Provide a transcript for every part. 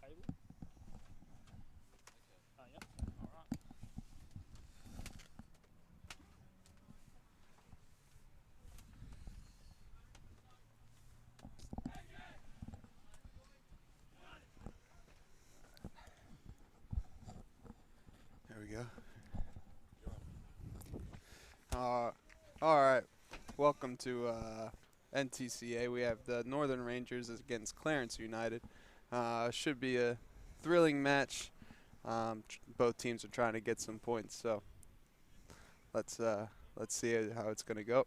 cable. Yep. All right. There we go. All right. Welcome to NTCA. We have the Northern Rangers against Clarence United. Should be a thrilling match. Both teams are trying to get some points, so let's see how it's going to go.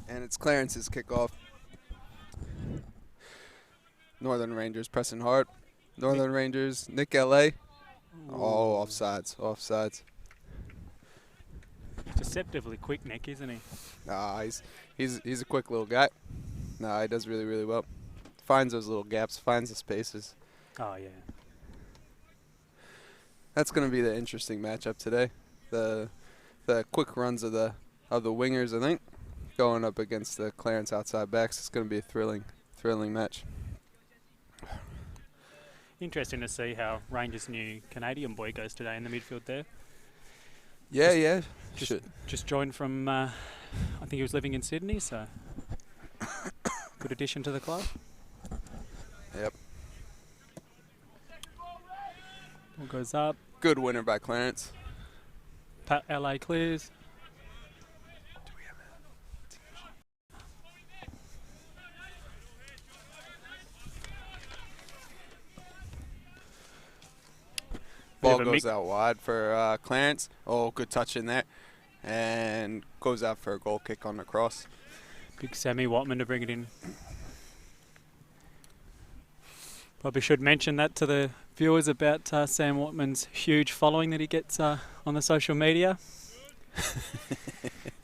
And it's Clarence's kickoff. Northern Rangers pressing hard. Northern Rangers, Nick LA. Oh, offsides. Deceptively quick, Nick, isn't he? He's a quick little guy. He does really, really well. Finds those little gaps, finds the spaces. Oh, yeah. That's going to be the interesting matchup today. The quick runs of the wingers, I think, going up against the Clarence outside backs. It's going to be a thrilling match. Interesting to see how Rangers' new Canadian boy goes today in the midfield there. Yeah. Just joined from, I think he was living in Sydney, so good addition to the club. Yep. Ball goes up. Good winner by Clarence. LA clears. Ball goes out wide for Clarence. Oh, good touch in there. And goes out for a goal kick on the cross. Big Sammy Watman to bring it in. Probably should mention that to the viewers about Sam Watman's huge following that he gets on the social media.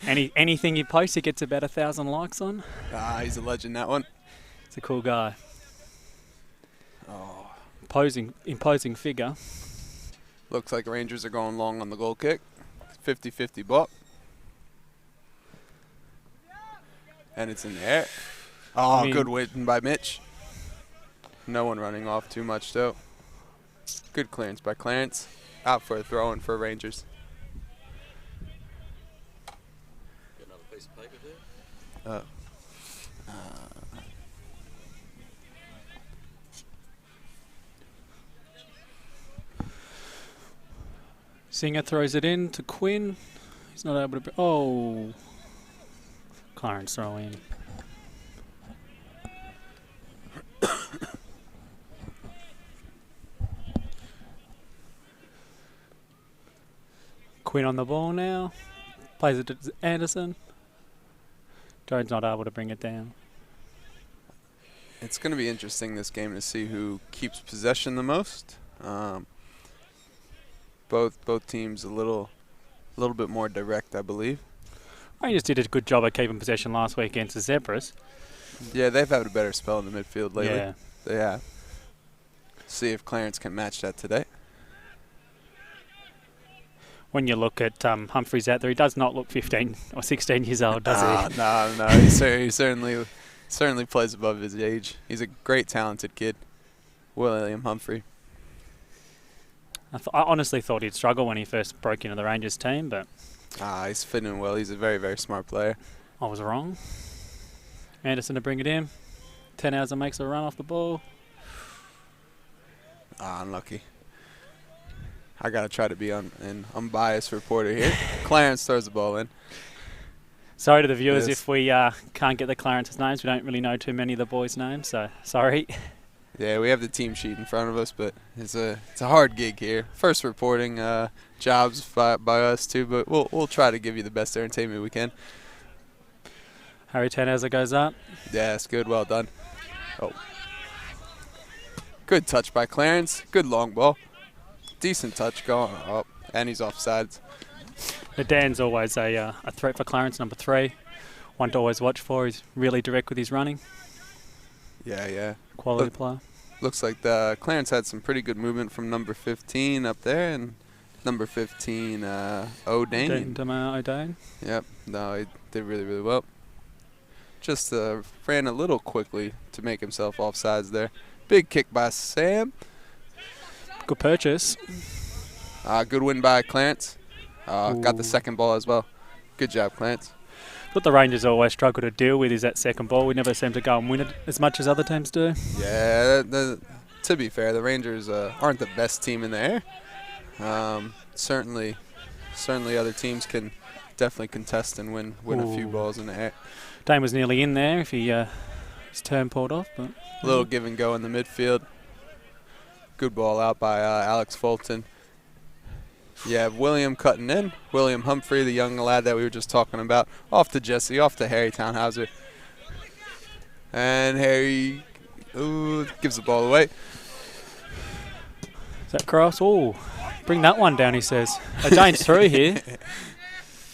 Anything he posts, he gets about 1,000 likes on. He's a legend, that one. He's a cool guy. Oh. Imposing figure. Looks like Rangers are going long on the goal kick. 50-50 ball. And it's in the air. Oh, good win by Mitch. No one running off too much, though. Good clearance by Clarence. Out for a throw-in for Rangers. Get another piece of paper there. Singer throws it in to Quinn. He's not able to... Oh. Clarence throw in. Quinn on the ball now. Plays it to Anderson. Jones not able to bring it down. It's going to be interesting this game to see who keeps possession the most. Both teams a little bit more direct, I believe. Rangers did a good job of keeping possession last week against the Zebras. Yeah, they've had a better spell in the midfield lately. Yeah. They have. See if Clarence can match that today. When you look at Humphreys out there, he does not look 15 or 16 years old, does he? No. He certainly plays above his age. He's a great, talented kid, William Humphrey. I honestly thought he'd struggle when he first broke into the Rangers team, but... He's fitting well. He's a very, very smart player. I was wrong. Anderson to bring it in. 10 hours and makes a run off the ball. Unlucky. I got to try to be an unbiased reporter here. Clarence throws the ball in. Sorry to the viewers if we can't get the Clarence's names. We don't really know too many of the boys' names, so sorry. Yeah, we have the team sheet in front of us, but it's a hard gig here. First reporting jobs by us too, but we'll try to give you the best entertainment we can. Harry Tannhauser goes up. Yeah, it's good. Well done. Oh, good touch by Clarence. Good long ball. Decent touch going up, and he's offsides. Dan's always a threat for Clarence, number 3. One to always watch for. He's really direct with his running. Yeah. Quality player. Looks like the Clarence had some pretty good movement from number 15 up there, and number 15, O'Dane. O'Dane. Yep, no, he did really, really well. Just ran a little quickly to make himself offsides there. Big kick by Sam. Good purchase. Good win by Clarence. Got the second ball as well. Good job, Clarence. What the Rangers always struggle to deal with is that second ball. We never seem to go and win it as much as other teams do. Yeah, to be fair, the Rangers aren't the best team in the air. Certainly other teams can definitely contest and win a few balls in the air. Dane was nearly in there if he his turn pulled off. But a little give and go in the midfield. Good ball out by Alex Fulton. Yeah, William cutting in. William Humphrey, the young lad that we were just talking about. Off to Jesse, off to Harry Townhauser. And Harry gives the ball away. Is that cross? Oh, bring that one down, he says. Dane's through here.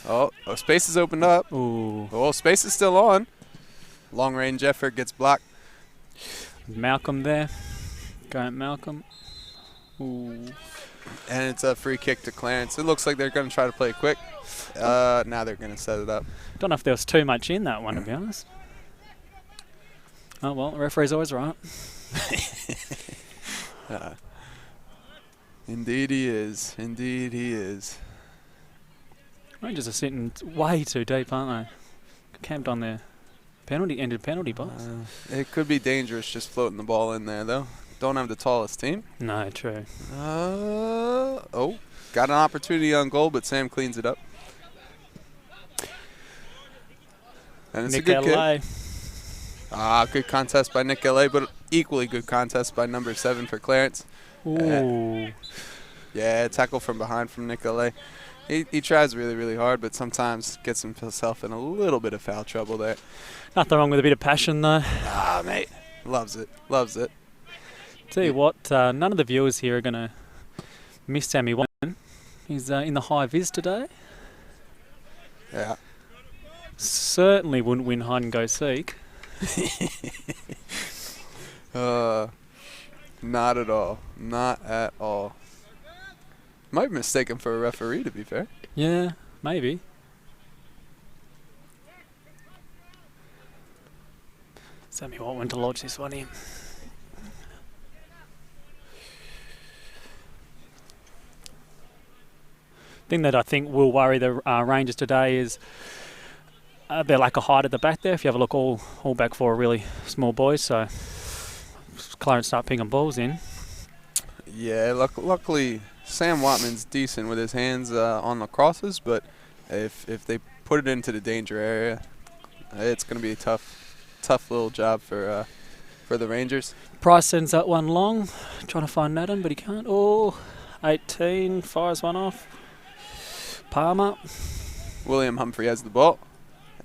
Oh, space is opened up. Ooh. Oh, space is still on. Long range effort gets blocked. Malcolm there. Going Malcolm. Ooh. And it's a free kick to Clarence. It looks like they're going to try to play it quick. Now they're going to set it up. Don't know if there was too much in that one, to be honest. Oh, well, the referee's always right. Indeed he is. Indeed he is. Rangers are sitting way too deep, aren't they? Camped on their ended penalty box. It could be dangerous just floating the ball in there, though. Don't have the tallest team. No, true. Got an opportunity on goal, but Sam cleans it up. And it's Nick a good LA. kick. Good contest by Nick LA, but equally good contest by number 7 for Clarence. Ooh. Yeah, tackle from behind from Nick LA. He tries really, really hard, but sometimes gets himself in a little bit of foul trouble there. Nothing wrong with a bit of passion, though. Mate. Loves it. Loves it. Tell you what, none of the viewers here are going to miss Sammy Watman. He's in the high vis today. Yeah. Certainly wouldn't win hide and go seek. Not at all. Not at all. Might be mistaken for a referee, to be fair. Yeah, maybe. Sammy Watman to lodge this one in. Thing that I think will worry the Rangers today is their lack of height at the back there. If you have a look, all back four are really small boys, so Clarence start pinging balls in. Yeah, luckily Sam Watman's decent with his hands on the crosses, but if they put it into the danger area, it's going to be a tough little job for the Rangers. Price sends that one long, trying to find Madden, but he can't. Oh, 18, fires one off. Palmer. William Humphrey has the ball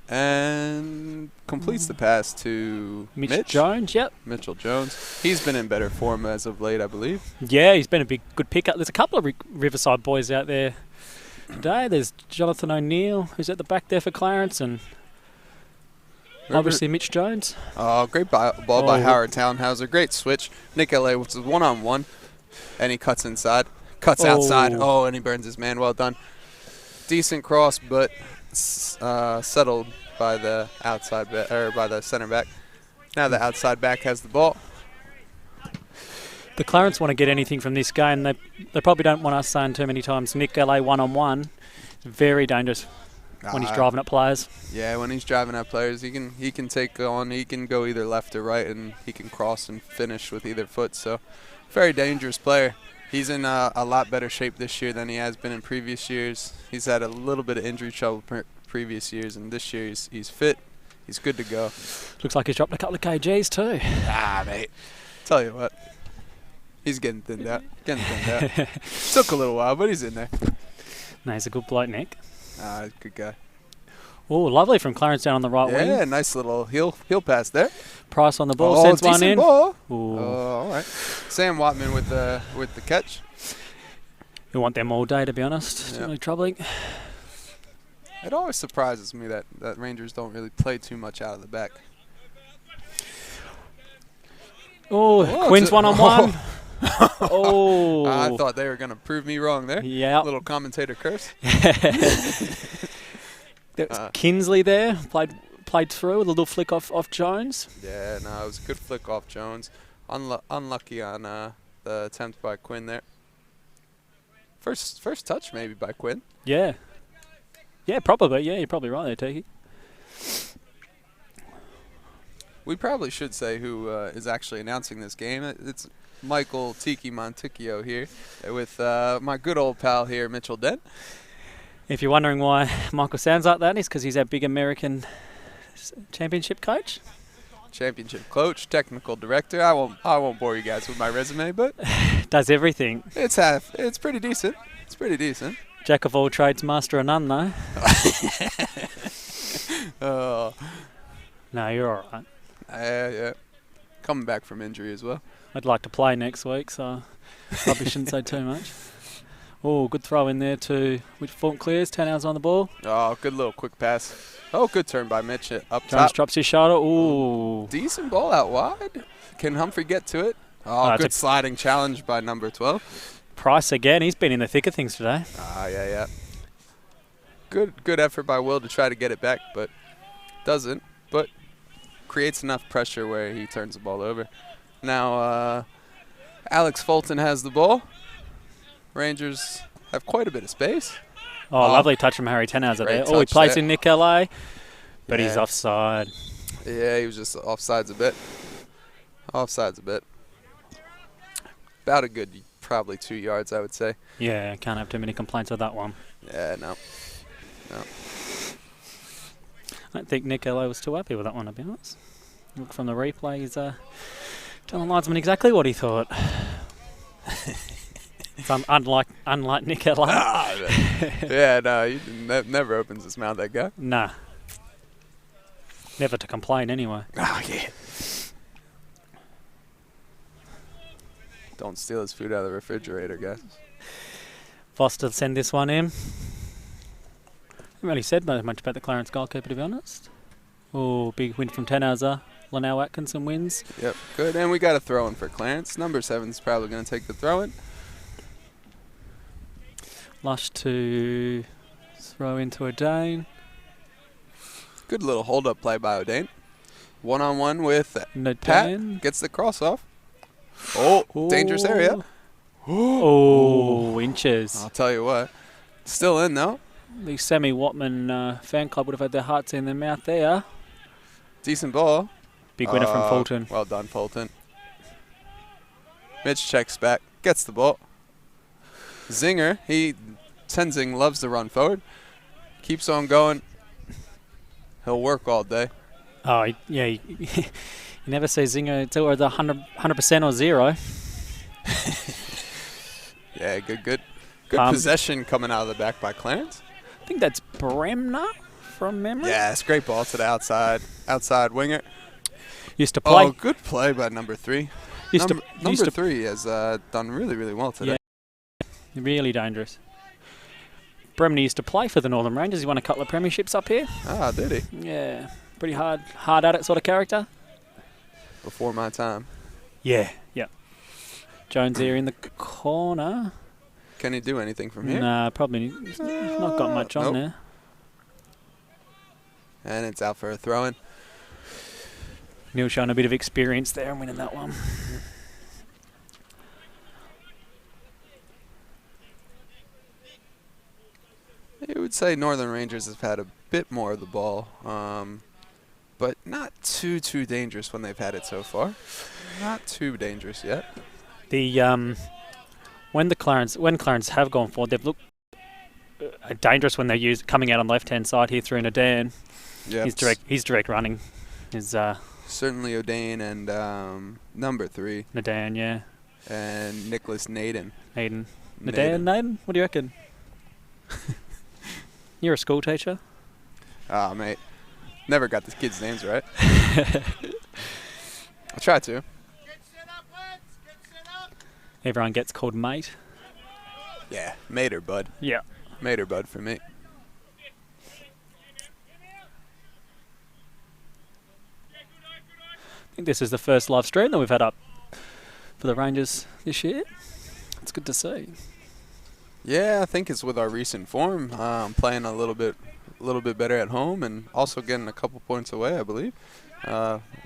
and completes the pass to Mitch Jones. Yep. Mitchell Jones. He's been in better form as of late, I believe. Yeah, he's been a good pickup. There's a couple of Riverside boys out there today. There's Jonathan O'Neill, who's at the back there for Clarence, and obviously Mitch Jones. Oh, great ball by Howard Townhauser. Great switch. Nick LA, which is one-on-one, and he cuts inside. Cuts outside. Oh, and he burns his man. Well done. Decent cross, but settled by the outside by the center back. Now the outside back has the ball. The Clarence want to get anything from this game. They probably don't want us saying too many times. Nick LA one-on-one, very dangerous when he's driving at players. Yeah, when he's driving at players, he can take on. He can go either left or right, and he can cross and finish with either foot. So, very dangerous player. He's in a lot better shape this year than he has been in previous years. He's had a little bit of injury trouble previous years, and this year he's fit. He's good to go. Looks like he's dropped a couple of kgs too. Mate. Tell you what. He's getting thinned out. Took a little while, but he's in there. No, he's a good bloke, Nick. Good guy. Oh, lovely from Clarence down on the right wing. Yeah, nice little heel pass there. Price on the ball, sends one in. Ball. Ooh. All right. Sam Watman with the catch. You want them all day, to be honest. It's really troubling. It always surprises me that Rangers don't really play too much out of the back. Oh, Whoa, Quinn's one-on-one. Oh. I thought they were going to prove me wrong there. Yeah. Little commentator curse. There was Kinsley there, played through with a little flick off Jones. Yeah, no, it was a good flick off Jones. Unlucky on the attempt by Quinn there. First touch maybe by Quinn. Yeah. Yeah, probably. Yeah, you're probably right there, Tiki. We probably should say who is actually announcing this game. It's Michael Tiki Monticchio here with my good old pal here, Mitchell Dent. If you're wondering why Michael sounds like that, it's because he's our big American championship coach. Championship coach, technical director. I won't bore you guys with my resume, but Does everything. it's pretty decent. It's pretty decent. Jack of all trades, master of none, though. Oh, No, you're all right. yeah. Coming back from injury as well. I'd like to play next week, so probably shouldn't say too much. Oh, good throw in there to which Fulton clears. 10 hours on the ball. Oh, good little quick pass. Oh, good turn by Mitch up Jones top. drops his shoulder. Ooh. Decent ball out wide. Can Humphrey get to it? Oh, good sliding challenge by number 12. Price again. He's been in the thick of things today. Yeah. Good effort by Will to try to get it back, but doesn't. But creates enough pressure where he turns the ball over. Now, Alex Fulton has the ball. Rangers have quite a bit of space. Oh, lovely touch from Harry Tenhauser there. Oh, he plays in Nick LA, but he's offside. Yeah, he was just offsides a bit. About a good, probably 2 yards, I would say. Yeah, can't have too many complaints with that one. Yeah, no. I don't think Nick LA was too happy with that one, to be honest. Look from the replay, he's telling the linesman exactly what he thought. It's unlike Nick LA. Yeah, no, he never opens his mouth, that guy. Nah. Never to complain, anyway. Oh, yeah. Don't steal his food out of the refrigerator, guys. Foster send this one in. Haven't really said much about the Clarence goalkeeper, to be honest. Oh, big win from Tenhauser. Linnell Atkinson wins. Yep, good. And we got a throw-in for Clarence. Number 7's probably going to take the throw-in. Lush to throw into O'Dane. Good little hold-up play by O'Dane. One-on-one with Nadane. Pat. Gets the cross off. Oh, dangerous area. Oh, inches. I'll tell you what. Still in, though. The Sammy Watman fan club would have had their hearts in their mouth there. Decent ball. Big winner from Fulton. Well done, Fulton. Mitch checks back. Gets the ball. Zinger, Tenzing loves to run forward. Keeps on going. He'll work all day. Oh, yeah. You never see Zinger until the 100% or zero. Yeah, good possession coming out of the back by Clarence. I think that's Bremner from memory. Yeah, it's great ball to the outside winger. Used to play. Oh, good play by number 3. Number 3 has done really, really well today. Yeah, really dangerous. Bremner used to play for the Northern Rangers. He won a couple of premierships up here. Ah, did he? Yeah, pretty hard at it sort of character. Before my time. Yeah. Jones here in the corner. Can he do anything from here? Nah, probably not got much on there. And it's out for a throw-in. Neil showing a bit of experience there and winning that one. I would say Northern Rangers have had a bit more of the ball, but not too dangerous when they've had it so far. Not too dangerous yet. The when Clarence have gone forward, they've looked dangerous when they're coming out on the left-hand side here through Nadane. Yeah, He's direct running. Is certainly O'Dane and number 3. Nadane, yeah. And Nicholas Naden. Nadane? What do you reckon? You're a school teacher. Ah, mate. Never got the kids' names right. I try to. Everyone gets called mate. Yeah, mate or bud. Yeah. Mate or bud for me. I think this is the first live stream that we've had up for the Rangers this year. It's good to see. Yeah, I think it's with our recent form, playing a little bit better at home, and also getting a couple points away, I believe.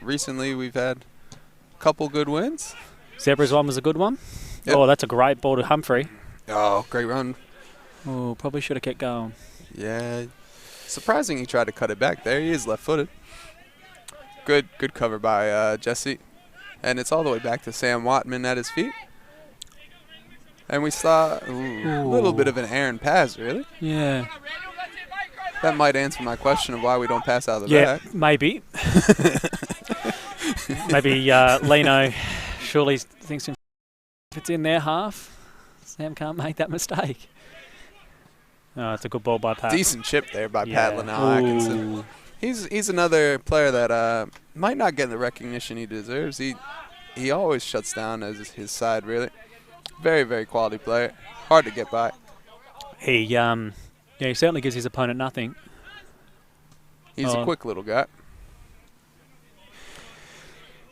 Recently, we've had a couple good wins. Zebra's one was a good one. Yep. Oh, that's a great ball to Humphrey. Oh, great run. Oh, probably should have kept going. Yeah, surprising he tried to cut it back there. He is left-footed. Good cover by Jesse. And it's all the way back to Sam Watman at his feet. And we saw a little bit of an errant pass, really. Yeah. That might answer my question of why we don't pass out of the Yeah, back. maybe. Maybe Lino surely thinks if it's in their half, Sam can't make that mistake. Oh, it's a good ball by Pat. Decent chip there by Pat Linnell Atkinson. He's another player that might not get the recognition he deserves. He always shuts down as his side, really. Very, very quality player. Hard to get by. He certainly gives his opponent nothing. He's a quick little guy.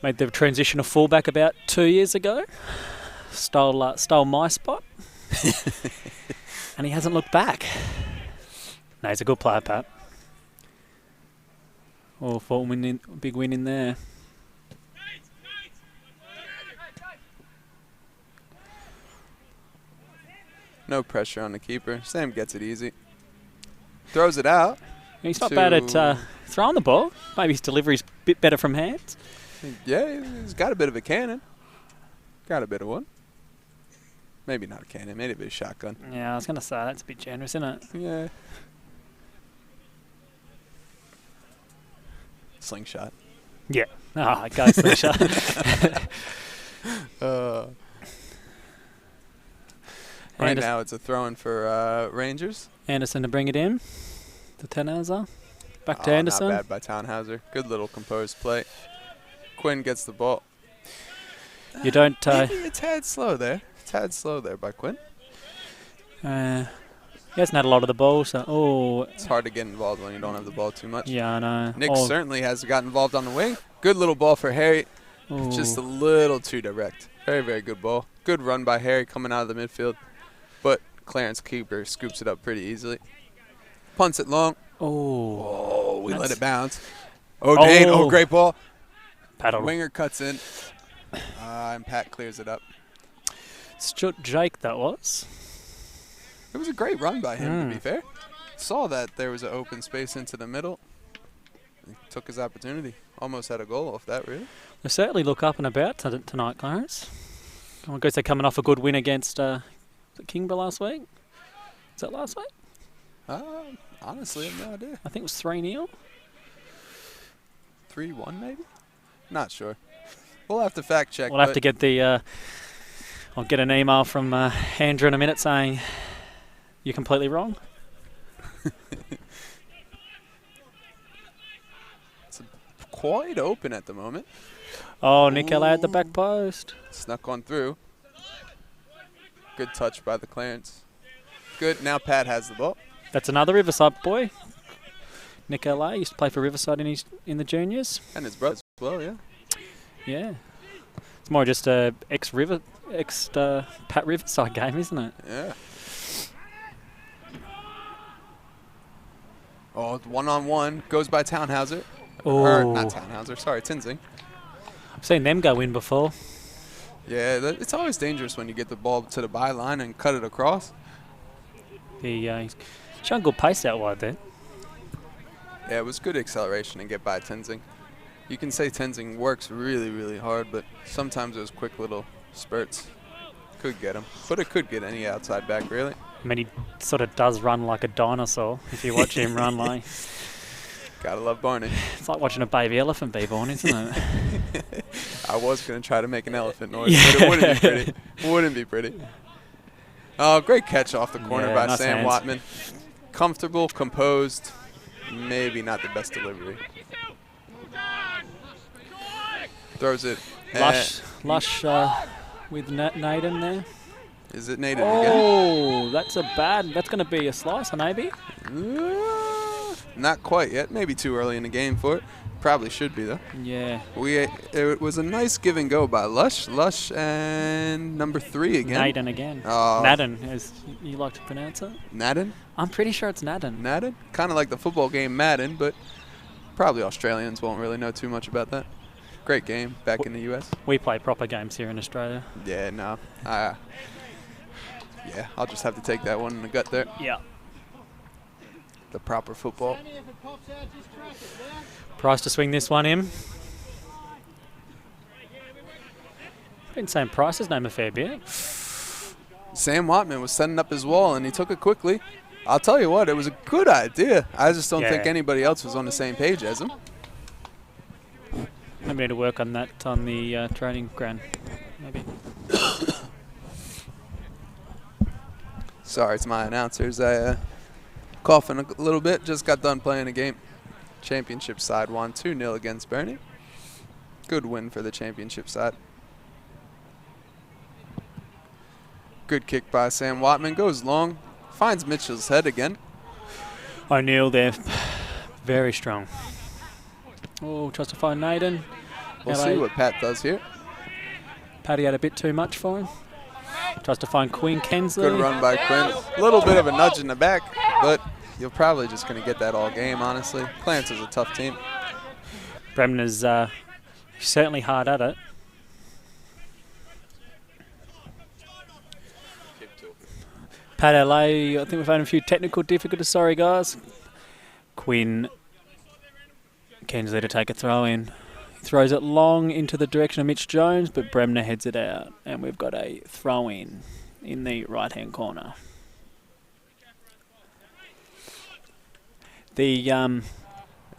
Made the transition to fullback about 2 years ago. Stole my spot. And he hasn't looked back. No, he's a good player, Pat. Oh, big win in there. No pressure on the keeper. Sam gets it easy. Throws it out. He's not bad at throwing the ball. Maybe his delivery's a bit better from hands. Yeah, he's got a bit of a cannon. Got a bit of one. Maybe not a cannon. Maybe a bit of shotgun. Yeah, I was going to say, that's a bit generous, isn't it? Yeah. Slingshot. Yeah. Oh, go slingshot. Right now it's a throw-in for Rangers. Anderson to bring it in. The Tannhauser. Back to Not Anderson. bad by Tannhauser. Good little composed play. Quinn gets the ball. You don't... Maybe a tad slow there. By Quinn. He hasn't had a lot of the ball, so... It's hard to get involved when you don't have the ball too much. Yeah, I know. Nick certainly has got involved on the wing. Good little ball for Harry. Ooh. Just a little too direct. Very, very good ball. Good run by Harry coming out of the midfield. But Clarence keeper scoops it up pretty easily. Punts it long. Oh, we let it bounce. Dane. Oh, great ball. Winger cuts in. And Pat clears it up. Jake, that was. It was a great run by him, to be fair. Saw that there was an open space into the middle. He took his opportunity. Almost had a goal off that, really. They certainly look up and about tonight, Clarence. I guess they're coming off a good win against Kingborough last week. Is that last week? Honestly, I have no idea. I think it was 3-0. 3-1, maybe? Not sure. We'll have to fact check. We'll have to get the... I'll get an email from Andrew in a minute saying you're completely wrong. It's quite open at the moment. Oh, Nicola at the back post. Snuck on through. Good touch by the Clarence. Good. Now Pat has the ball. That's another Riverside boy. Nicola used to play for Riverside in the juniors. And his brother as well, yeah. Yeah. It's more just a Pat Riverside game, isn't it? Yeah. Oh, one-on-one. Goes by Tannhauser. Or not Tannhauser, sorry, Tinsing. I've seen them go in before. Yeah, it's always dangerous when you get the ball to the byline and cut it across. He's showing good pace out wide there. Yeah, it was good acceleration and get by Tinsing. You can say Tenzing works really, really hard, but sometimes those quick little spurts could get him. But it could get any outside back, really. I mean, he sort of does run like a dinosaur if you watch him run like... Gotta love Barney. It's like watching a baby elephant be born, isn't it? I was going to try to make an elephant noise, but it wouldn't be pretty. Wouldn't be pretty. Oh, great catch off the corner by nice Sam hands. Watman. Comfortable, composed, maybe not the best delivery. Throws it. Lush with Naden there. Is it Naden again? Oh, that's going to be a slicer maybe. Not quite yet. Maybe too early in the game for it. Probably should be, though. Yeah. It was a nice give and go by Lush. Lush and number 3 again. Naden again. Oh. Naden, as you like to pronounce it. Naden? I'm pretty sure it's Naden. Naden? Kind of like the football game Madden, but probably Australians won't really know too much about that. Great game back in the U.S. We play proper games here in Australia. Yeah, no. Yeah, I'll just have to take that one in the gut there. Yeah. The proper football. Price to swing this one in. Been saying Price's name a fair bit. Sam Watman was setting up his wall, and he took it quickly. I'll tell you what, it was a good idea. I just don't think anybody else was on the same page as him. Maybe need to work on that on the training ground, maybe. Sorry, it's my announcers. I coughing a little bit. Just got done playing a game. Championship side won 2-0 against Bernie. Good win for the championship side. Good kick by Sam Watman. Goes long. Finds Mitchell's head again. O'Neill there. Very strong. Oh, tries to find Naden. We'll see what Pat does here. Paddy had a bit too much for him. Tries to find Quinn Kensley. Good run by Quinn. A little bit of a nudge in the back, but you're probably just going to get that all game, honestly. Clarence is a tough team. Bremner's certainly hard at it. Pat LA, I think we've had a few technical difficulties. Sorry, guys. Quinn Kensley to take a throw in. He throws it long into the direction of Mitch Jones, but Bremner heads it out. And we've got a throw in the right-hand corner. And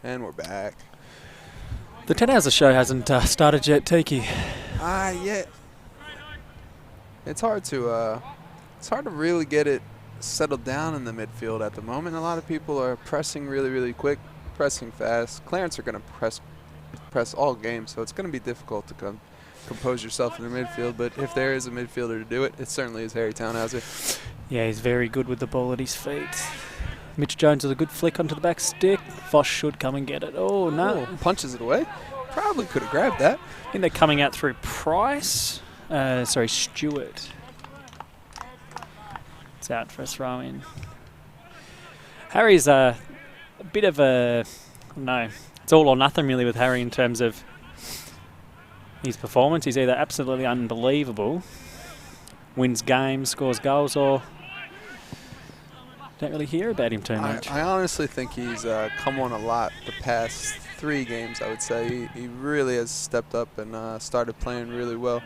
we're back. The 10 hours of show hasn't started yet, Tiki. Yeah. It's hard to really get it settled down in the midfield at the moment. A lot of people are pressing really, really quick, pressing fast. Clarence are going to press all game, so it's going to be difficult to compose yourself in the midfield. But if there is a midfielder to do it, it certainly is Harry Townhauser. Yeah, he's very good with the ball at his feet. Mitch Jones with a good flick onto the back stick. Voss should come and get it. Oh, no. Oh, punches it away. Probably could have grabbed that. I think they're coming out through Price. Stewart. It's out for a throw in. Harry's a bit of a... No, it's all or nothing really with Harry in terms of his performance. He's either absolutely unbelievable, wins games, scores goals, or don't really hear about him too much. I honestly think he's come on a lot the past 3 games, I would say. He really has stepped up and started playing really well.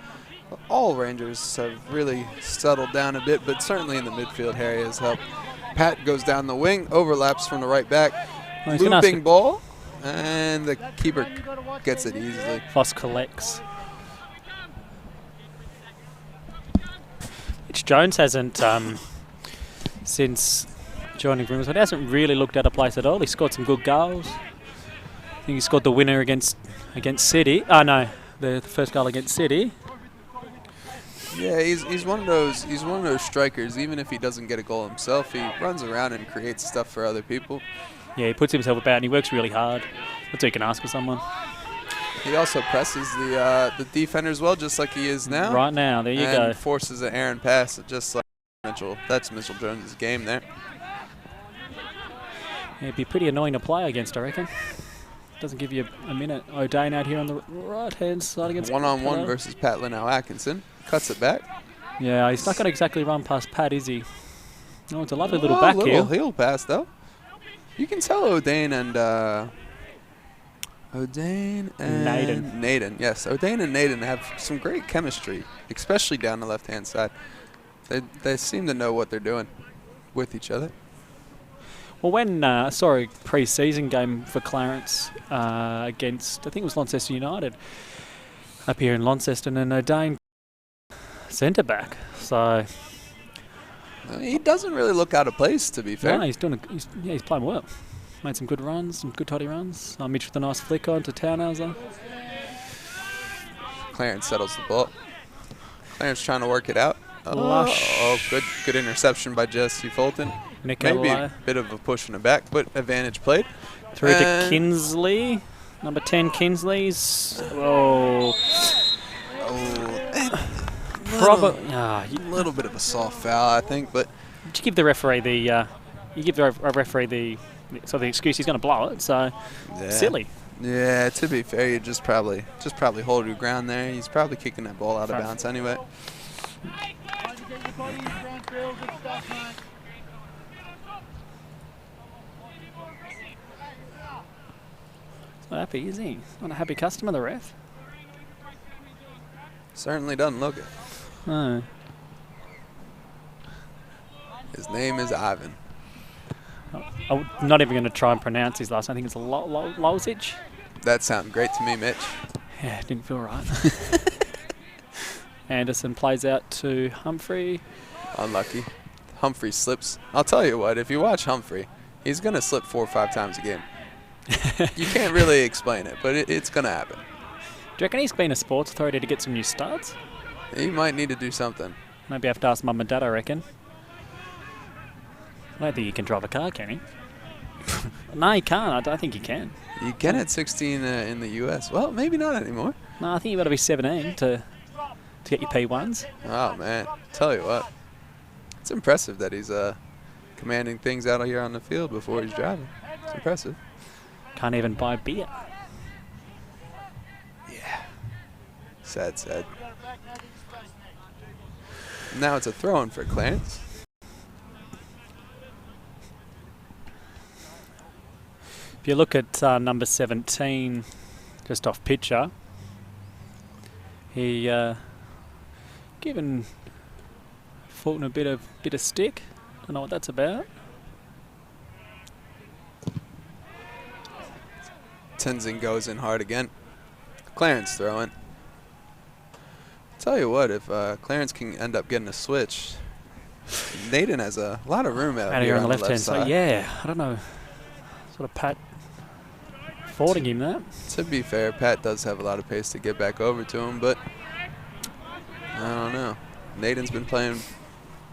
All Rangers have really settled down a bit, but certainly in the midfield, Harry has helped. Pat goes down the wing, overlaps from the right back, looping ball, and the keeper gets it easily. Voss collects. Mitch Jones hasn't, since joining Grimswood, hasn't really looked out of place at all. He scored some good goals. I think he scored the winner against City. Oh no, the first goal against City. Yeah, he's one of those strikers. Even if he doesn't get a goal himself, he runs around and creates stuff for other people. Yeah, he puts himself about and he works really hard. That's all you can ask for someone. He also presses the defenders well, just like he is now. Right now, there you go. And forces an errant pass, just like Mitchell. That's Mitchell Jones' game there. Yeah, it'd be pretty annoying to play against, I reckon. Doesn't give you a minute. O'Dane out here on the right-hand side against one-on-one versus Pat Lenow-Atkinson. Cuts it back. Yeah, he's not going to exactly run past Pat, is he? Oh, it's a lovely little back heel. Heel pass, though. You can tell O'Dane and Naden. Yes, O'Dane and Naden have some great chemistry, especially down the left-hand side. They seem to know what they're doing with each other. Well, when I saw a pre-season game for Clarence against, I think it was Launceston United, up here in Launceston, and O'Dane centre back. So he doesn't really look out of place, to be fair. No, he's playing well. Made some good runs, some good tidy runs. Mitch with a nice flick on to Townhauser. Clarence settles the ball. Clarence trying to work it out. Lush. Oh, good interception by Jesse Fulton. Maybe a bit of a push in the back, but advantage played. Through to Kinsley. Number 10, Kinsley's. Oh. Probably. A little bit of a soft foul, I think, but You give the referee the. You give the referee the excuse he's going to blow it. So yeah. silly. Yeah, to be fair, you just probably hold your ground there. He's probably kicking that ball out of bounds anyway. He's not happy, is he? He's not a happy customer, the ref. Certainly doesn't look it. No. His name is Ivan. I'm not even going to try and pronounce his last name. I think it's Launceston. That sounded great to me, Mitch. Yeah, didn't feel right. Anderson plays out to Humphrey. Unlucky. Humphrey slips. I'll tell you what, if you watch Humphrey, he's going to slip 4 or 5 times a game. You can't really explain it, but it's going to happen. Do you reckon he's been a sports authority to get some new studs? He might need to do something. Maybe I have to ask Mum and Dad, I reckon. I don't think he can drive a car, can he? No, he can't. I don't think he can. You can at 16 in the U.S. Well, maybe not anymore. No, I think you've got to be 17 to get your P1s. Oh, man. Tell you what. It's impressive that he's commanding things out here on the field before he's driving. It's impressive. Can't even buy beer. Yeah. Sad. Now it's a throw-in for Clarence. If you look at number 17, just off picture, he given Fulton a bit of stick. Don't know what that's about. Tenzing goes in hard again. Clarence throwing. Tell you what, if Clarence can end up getting a switch, Naden has a lot of room out here on the left-hand side. side. Yeah, I don't know. Sort of Pat forwarding him that. To be fair, Pat does have a lot of pace to get back over to him, but I don't know. Naden's been playing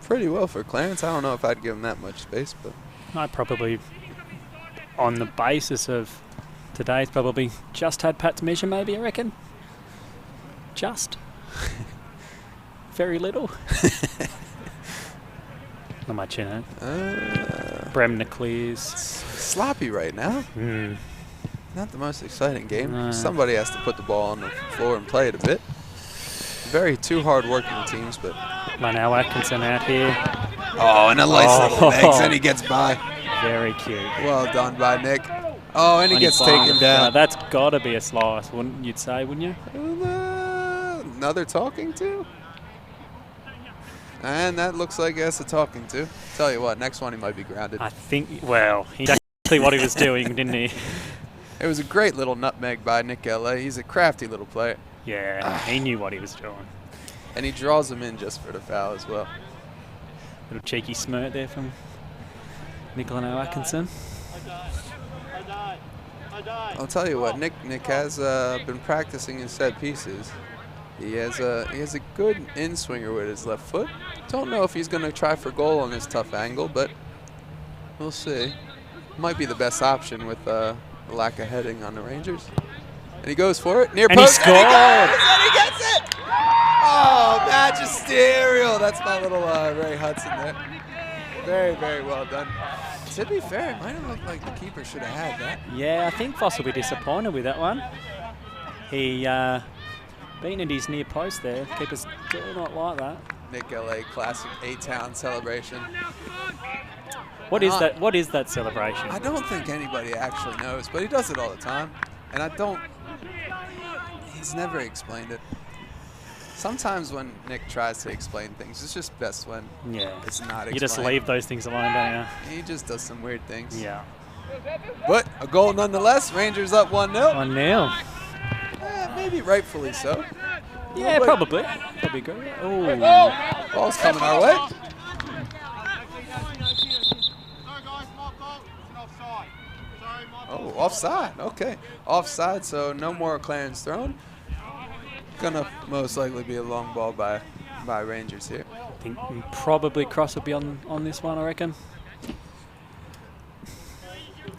pretty well for Clarence. I don't know if I'd give him that much space, but I probably, on the basis of today's, probably just had Pat's measure, maybe, I reckon. Just. Very little. Not much in it. Bremner clears. Sloppy right now. Not the most exciting game. No. Somebody has to put the ball on the floor and play it a bit. Two hard-working teams, but... Now Atkinson out here. Oh, and a nice little legs, and he gets by. Very cute. Well done by Nick. Oh, and he gets taken down. That's got to be a slice, wouldn't you say, wouldn't you? Another talking to? And that looks like that's a talking to. Tell you what, next one he might be grounded. I think, well, he knew exactly what he was doing, didn't he? It was a great little nutmeg by Nick L.A. He's a crafty little player. Yeah, he knew what he was doing. And he draws him in just for the foul as well. Little cheeky smirk there from Nicolino Atkinson. I'll tell you what, Nick has been practicing his set pieces. He has a good in-swinger with his left foot. Don't know if he's going to try for goal on this tough angle, but we'll see. Might be the best option with the lack of heading on the Rangers. And he goes for it. Near and post. He scored. And he gets it! Oh, magisterial. That's my little Ray Hudson there. Very, very well done. To be fair, it might have looked like the keeper should have had that. Yeah, I think Foss will be disappointed with that one. He been at his near post there. Keeper's still not like that. Nick L.A. classic A-Town celebration. What is that? What is that celebration? I don't think anybody actually knows, but he does it all the time. And he's never explained it. Sometimes when Nick tries to explain things, it's just best when it's not explained. You just leave those things alone, don't you? He just does some weird things. Yeah. But a goal nonetheless. Rangers up 1-0. 1-0. Maybe rightfully so. Yeah, probably. Probably good. Oh. Ball's coming our way. Oh, offside. Okay. Offside, so no more Clarence thrown. Gonna most likely be a long ball by Rangers here. I think probably Cross will be on this one, I reckon.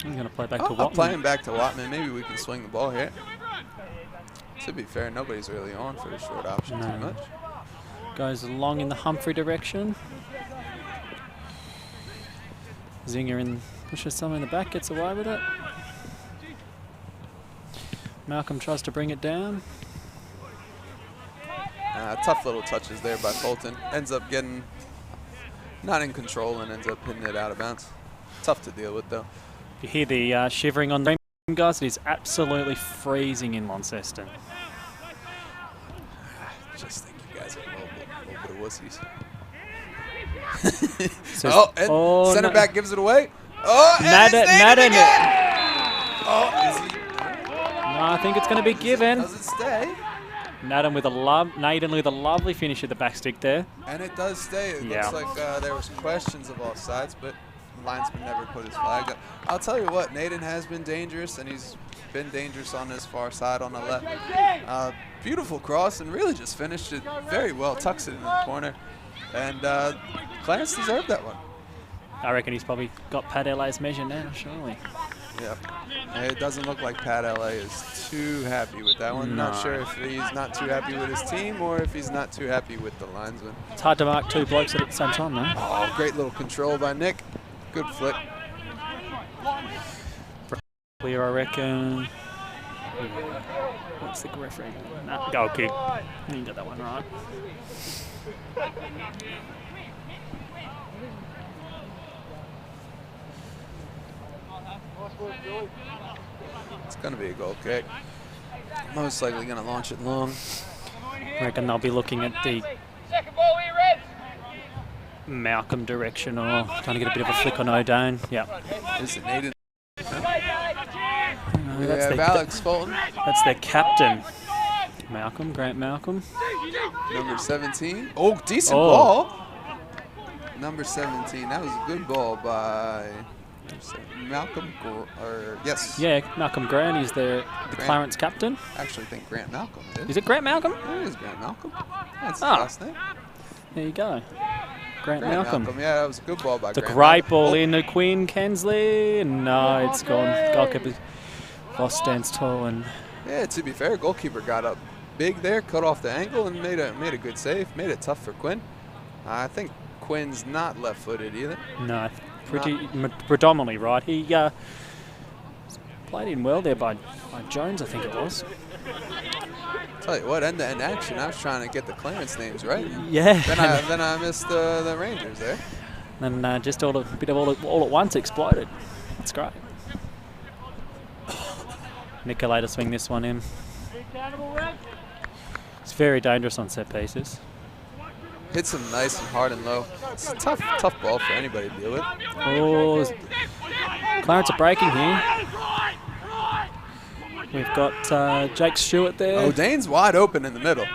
He's going to play back to I'll play Watman. him back to Watman. Maybe we can swing the ball here. To be fair, nobody's really on for the short option too much. Goes along in the Humphrey direction. Zinger in, pushes someone in the back, gets away with it. Malcolm tries to bring it down. Tough little touches there by Fulton. Ends up getting not in control and ends up hitting it out of bounds. Tough to deal with, though. You hear the shivering on the guys. It is absolutely freezing in Launceston. Just think you guys are a little bit of wussies. Center back gives it away. Oh, and Madden. Oh, is he? No, I think it's going to be given. Does it stay? Naden with a lovely finish at the back stick there. And it does stay. It looks like there was questions of all sides, but the linesman never put his flag up. I'll tell you what, Naden has been dangerous, and he's been dangerous on this far side on the left. Beautiful cross, and really just finished it very well. Tucks it in the corner, and Clarence deserved that one. I reckon he's probably got Pat LA's measure now, surely. Yep. It doesn't look like Pat LA is too happy with that one. No. Not sure if he's not too happy with his team or if he's not too happy with the linesman. It's hard to mark two blokes at the same time, though. Oh, great little control by Nick. Good flick. Clear, I reckon. What's the referee? Nah, goal kick. You got that one right. It's going to be a goal kick. Most likely going to launch it long. I reckon they'll be looking at the Malcolm direction or trying to get a bit of a flick on O'Dane. Yeah. Is it needed? That's Alex Fulton. That's their captain. Malcolm, Grant Malcolm. Number 17. Oh, decent ball. Number 17. That was a good ball by Malcolm. Yes. Yeah, Malcolm Grant is the Clarence captain. I actually think Grant Malcolm is. Is it Grant Malcolm? Yeah, it is Grant Malcolm. That's his last name. There you go. Grant Malcolm. Yeah, that was a good ball by the Grant great ball Malcolm. in to Quinn Kensley. No, it's gone. Goalkeeper Voss stands tall and. Yeah, to be fair, goalkeeper got up big there, cut off the angle, and made a good save. Made it tough for Quinn. I think Quinn's not left-footed either. No, predominantly right. He played in well there by Jones, I think it was. Tell you what, end-to-end action. I was trying to get the Clarence names right. Yeah. Then I missed the Rangers there. And just all at once exploded. It's great. Nicolay to swing this one in. It's very dangerous on set pieces. Hits him nice and hard and low. It's a tough ball for anybody to deal with. Oh, Clarence are breaking here. We've got Jake Stewart there. Oh, Dane's wide open in the middle.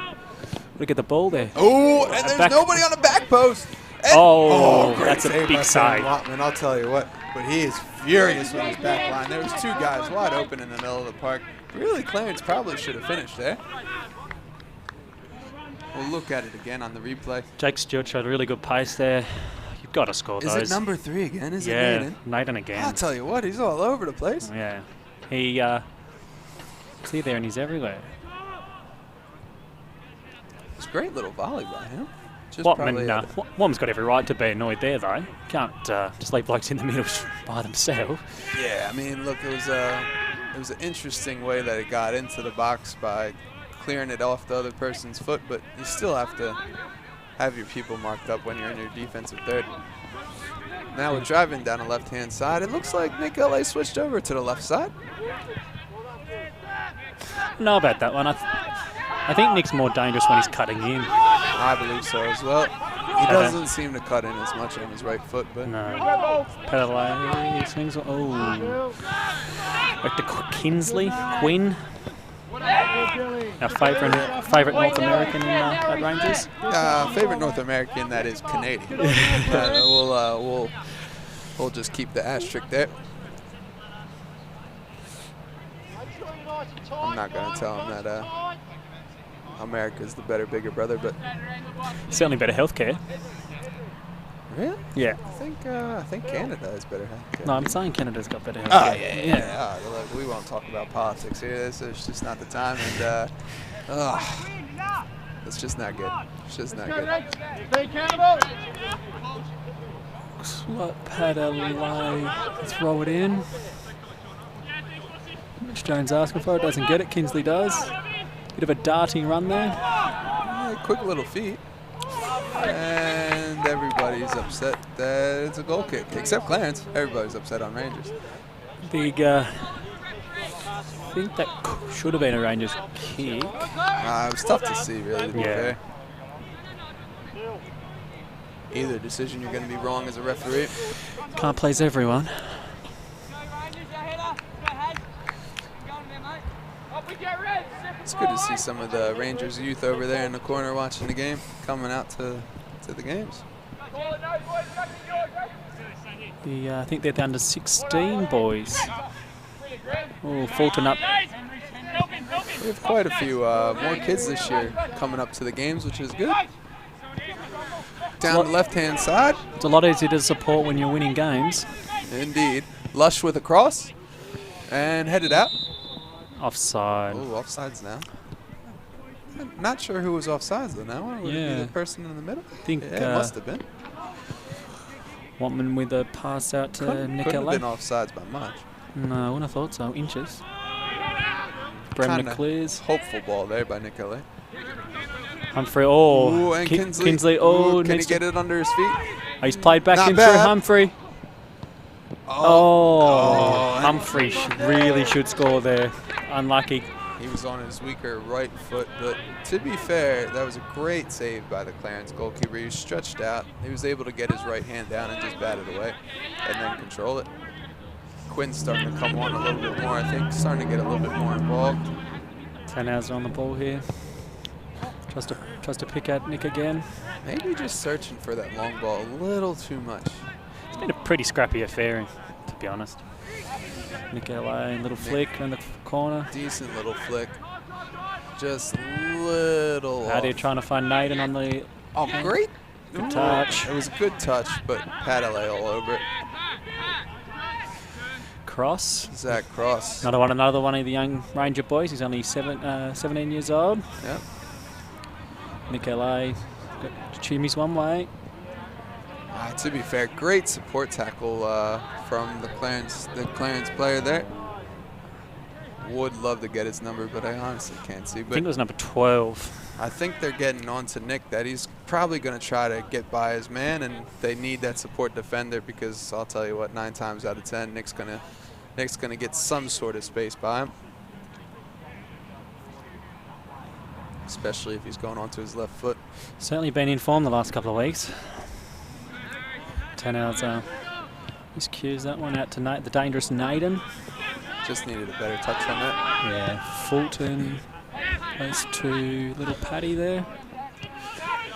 Look at the ball there. Oh, and there's nobody on the back post. And great that's a save big by Sam save. Watman, I'll tell you what. But he is furious with his back line. There was two guys wide open in the middle of the park. Really, Clarence probably should have finished there. We'll look at it again on the replay. Jake Stewart showed really good pace there. You've got to score those. Is it number 3 again? Is it Naden? Naden again. I'll tell you what, he's all over the place. Yeah. See there and he's everywhere. It's a great little volley by him. Watman's got every right to be annoyed there, though. Can't just leave blokes in the middle by themselves. Yeah, I mean, look, it was an interesting way that it got into the box by clearing it off the other person's foot, but you still have to have your people marked up when you're in your defensive third. Now we're driving down the left-hand side. It looks like Nick LA switched over to the left side. Know about that one. I think Nick's more dangerous when he's cutting in. I believe so as well. He doesn't seem to cut in as much on his right foot, but no. Pedalay swings. Oh, Rector Quinn. Our favourite North American at Rangers. Favorite North American that is Canadian. We'll just keep the asterisk there. I'm not going to tell him that America's the better, bigger brother, but certainly better healthcare. Really? Yeah. I think Canada has better healthcare. No, I'm saying Canada's got better healthcare. Oh, yeah. Look, we won't talk about politics here. This is just not the time. And, it's just not good. It's just not good. Stay accountable. What Padalay? Let's throw it in. Mitch Jones asking for it, doesn't get it. Kinsley does. Bit of a darting run there. Yeah, quick little feet. And everybody's upset that it's a goal kick, except Clarence. Everybody's upset on Rangers. Big, I think that should have been a Rangers kick. It was tough to see, really, to be fair. Either decision, you're going to be wrong as a referee. Can't please everyone. It's good to see some of the Rangers youth over there in the corner watching the game, coming out to the games. I think they're down to 16 boys. Oh, Fulton up. We have quite a few more kids this year coming up to the games, which is good. Down the left-hand side. It's a lot easier to support when you're winning games. Indeed. Lush with a cross. And headed out. Offside. Oh, offsides now. Not sure who was offsides though now. Would it be the person in the middle? I think it must have been. Wantman with a pass out to Nick Couldn't LA. have been offsides by much. No, I wouldn't have thought so. Inches. Brendan clears. Hopeful ball there by Nick LA. Humphrey. Oh, ooh, and Kinsley. Oh, can he get it under his feet? Oh, he's played back Not in bad. through Humphrey. Oh, Humphrey really should score there. Unlucky. He was on his weaker right foot, but to be fair, that was a great save by the Clarence goalkeeper. He was stretched out. He was able to get his right hand down and just bat it away and then control it. Quinn's starting to come on a little bit more, I think. Starting to get a little bit more involved. 10 hours on the ball here. Tries to pick at Nick again. Maybe just searching for that long ball a little too much. It's been a pretty scrappy affair, to be honest. Nick LA, little flick around the corner. Decent little flick. Just little Out here off. trying to find Naden on the... Oh, great. Good touch. It was a good touch, but Padalay all over it. Cross. Zach Cross. Another one of the young Ranger boys. He's only 17 years old. Yep. Nick LA. Chimi's one way. To be fair, great support tackle from the Clarence player there. Would love to get his number, but I honestly can't see. I But think it was number 12. I think they're getting on to Nick that he's probably going to try to get by his man, and they need that support defender because I'll tell you what, 9 times out of 10, Nick's gonna get some sort of space by him, especially if he's going onto his left foot. Certainly been in form the last couple of weeks. 10 hours. Just cues that one out to the dangerous Naden. Just needed a better touch on that. Yeah, Fulton plays to little Paddy there.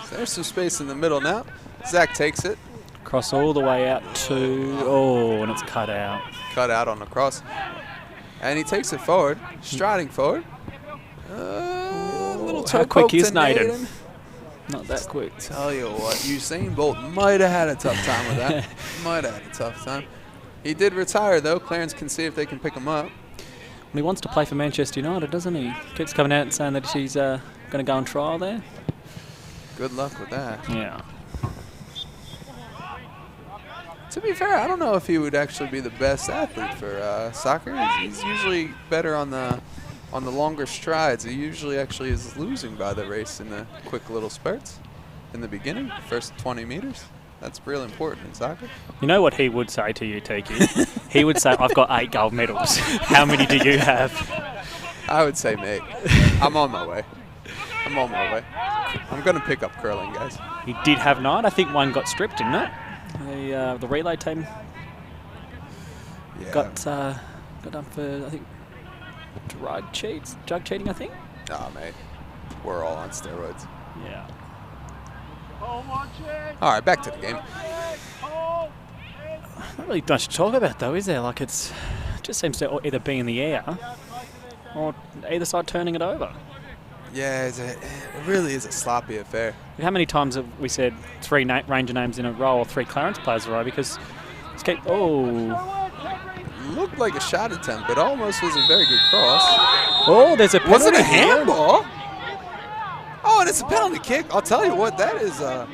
So there's some space in the middle now. Zach takes it. Cross all the way out to... Oh, and it's cut out. Cut out on the cross. And he takes it forward, striding forward. Little toe How quick poke is to Naden? Not that quick. Tell you what, Usain Bolt might have had a tough time with that. Might have had a tough time. He did retire, though. Clarence can see if they can pick him up. Well, he wants to play for Manchester United, doesn't he? Keeps coming out and saying that he's going to go on trial there. Good luck with that. Yeah. To be fair, I don't know if he would actually be the best athlete for soccer. He's usually better on the longer strides. He usually actually is losing by the race in the quick little spurts in the beginning, first 20 meters. That's real important in soccer. You know what he would say to you, Tiki? He would say, I've got 8 gold medals. How many do you have? I would say, mate, I'm on my way. I'm on my way. I'm going to pick up curling, guys. He did have 9. I think one got stripped, didn't it? The relay team got done for, I think, drug cheating, I think. Nah, mate. We're all on steroids. Yeah. All right, back to the game. Not really much to talk about, though, is there? Like, it just seems to either be in the air or either side turning it over. Yeah, it really is a sloppy affair. How many times have we said 3 Ranger names in a row or 3 Clarence players in a row? Because it's Looked like a shot attempt, but almost was a very good cross. Oh, there's a penalty. Was it a handball? Oh, and it's a penalty kick. I'll tell you what, that is. I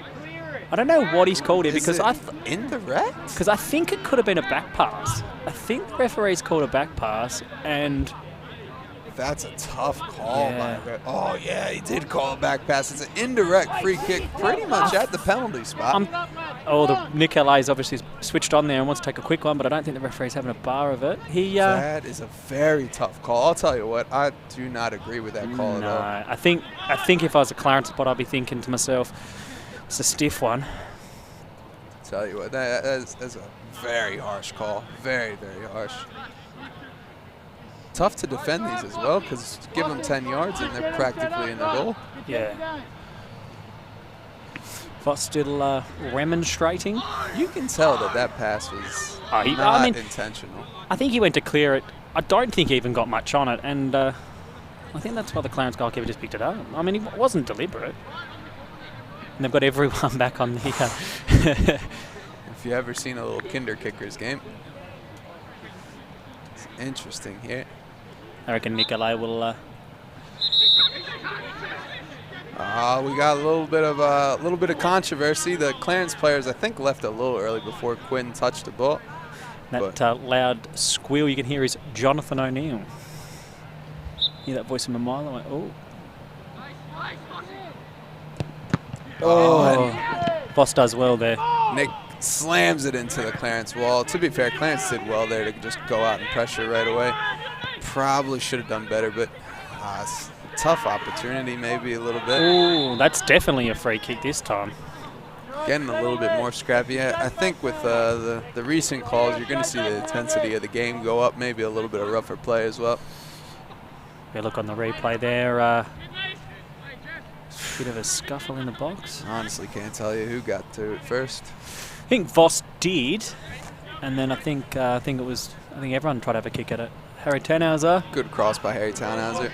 don't know what he's called here because indirect? Because I think it could have been a back pass. I think the referee's called a back pass, and that's a tough call. Oh yeah, he did call a back pass. It's an indirect free kick, pretty much at the penalty spot. The Nick LA's obviously switched on there and wants to take a quick one, but I don't think the referee's having a bar of it. That is a very tough call. I'll tell you what, I do not agree with that call at all. I think if I was a Clarence spot, I'd be thinking to myself, it's a stiff one. I'll tell you what, that's a very harsh call. Very, very harsh. Tough to defend these as well because give them 10 yards and they're practically in the goal. Yeah. Voss still remonstrating. You can tell that pass was not intentional. I think he went to clear it. I don't think he even got much on it, and I think that's why the Clarence goalkeeper just picked it up. I mean, it wasn't deliberate. And they've got everyone back on the... If you ever seen a little kinder kickers game, it's interesting here. I reckon Nikolai will... we got a little bit of controversy. The Clarence players, I think, left a little early before Quinn touched the ball. That loud squeal you can hear is Jonathan O'Neill. Hear that voice from a mile away? Oh. Voss does well there. Nick slams it into the Clarence wall. To be fair, Clarence did well there to just go out and pressure right away. Probably should have done better, but tough opportunity maybe a little bit. Ooh, that's definitely a free kick this time. Getting a little bit more scrappy. I think with the recent calls, you're going to see the intensity of the game go up, maybe a little bit of rougher play as well. Yeah, look on the replay there. Bit of a scuffle in the box. Honestly, can't tell you who got to it first. I think Voss did, and then I think everyone tried to have a kick at it. Harry Tannhauser. Good cross by Harry Tannhauser.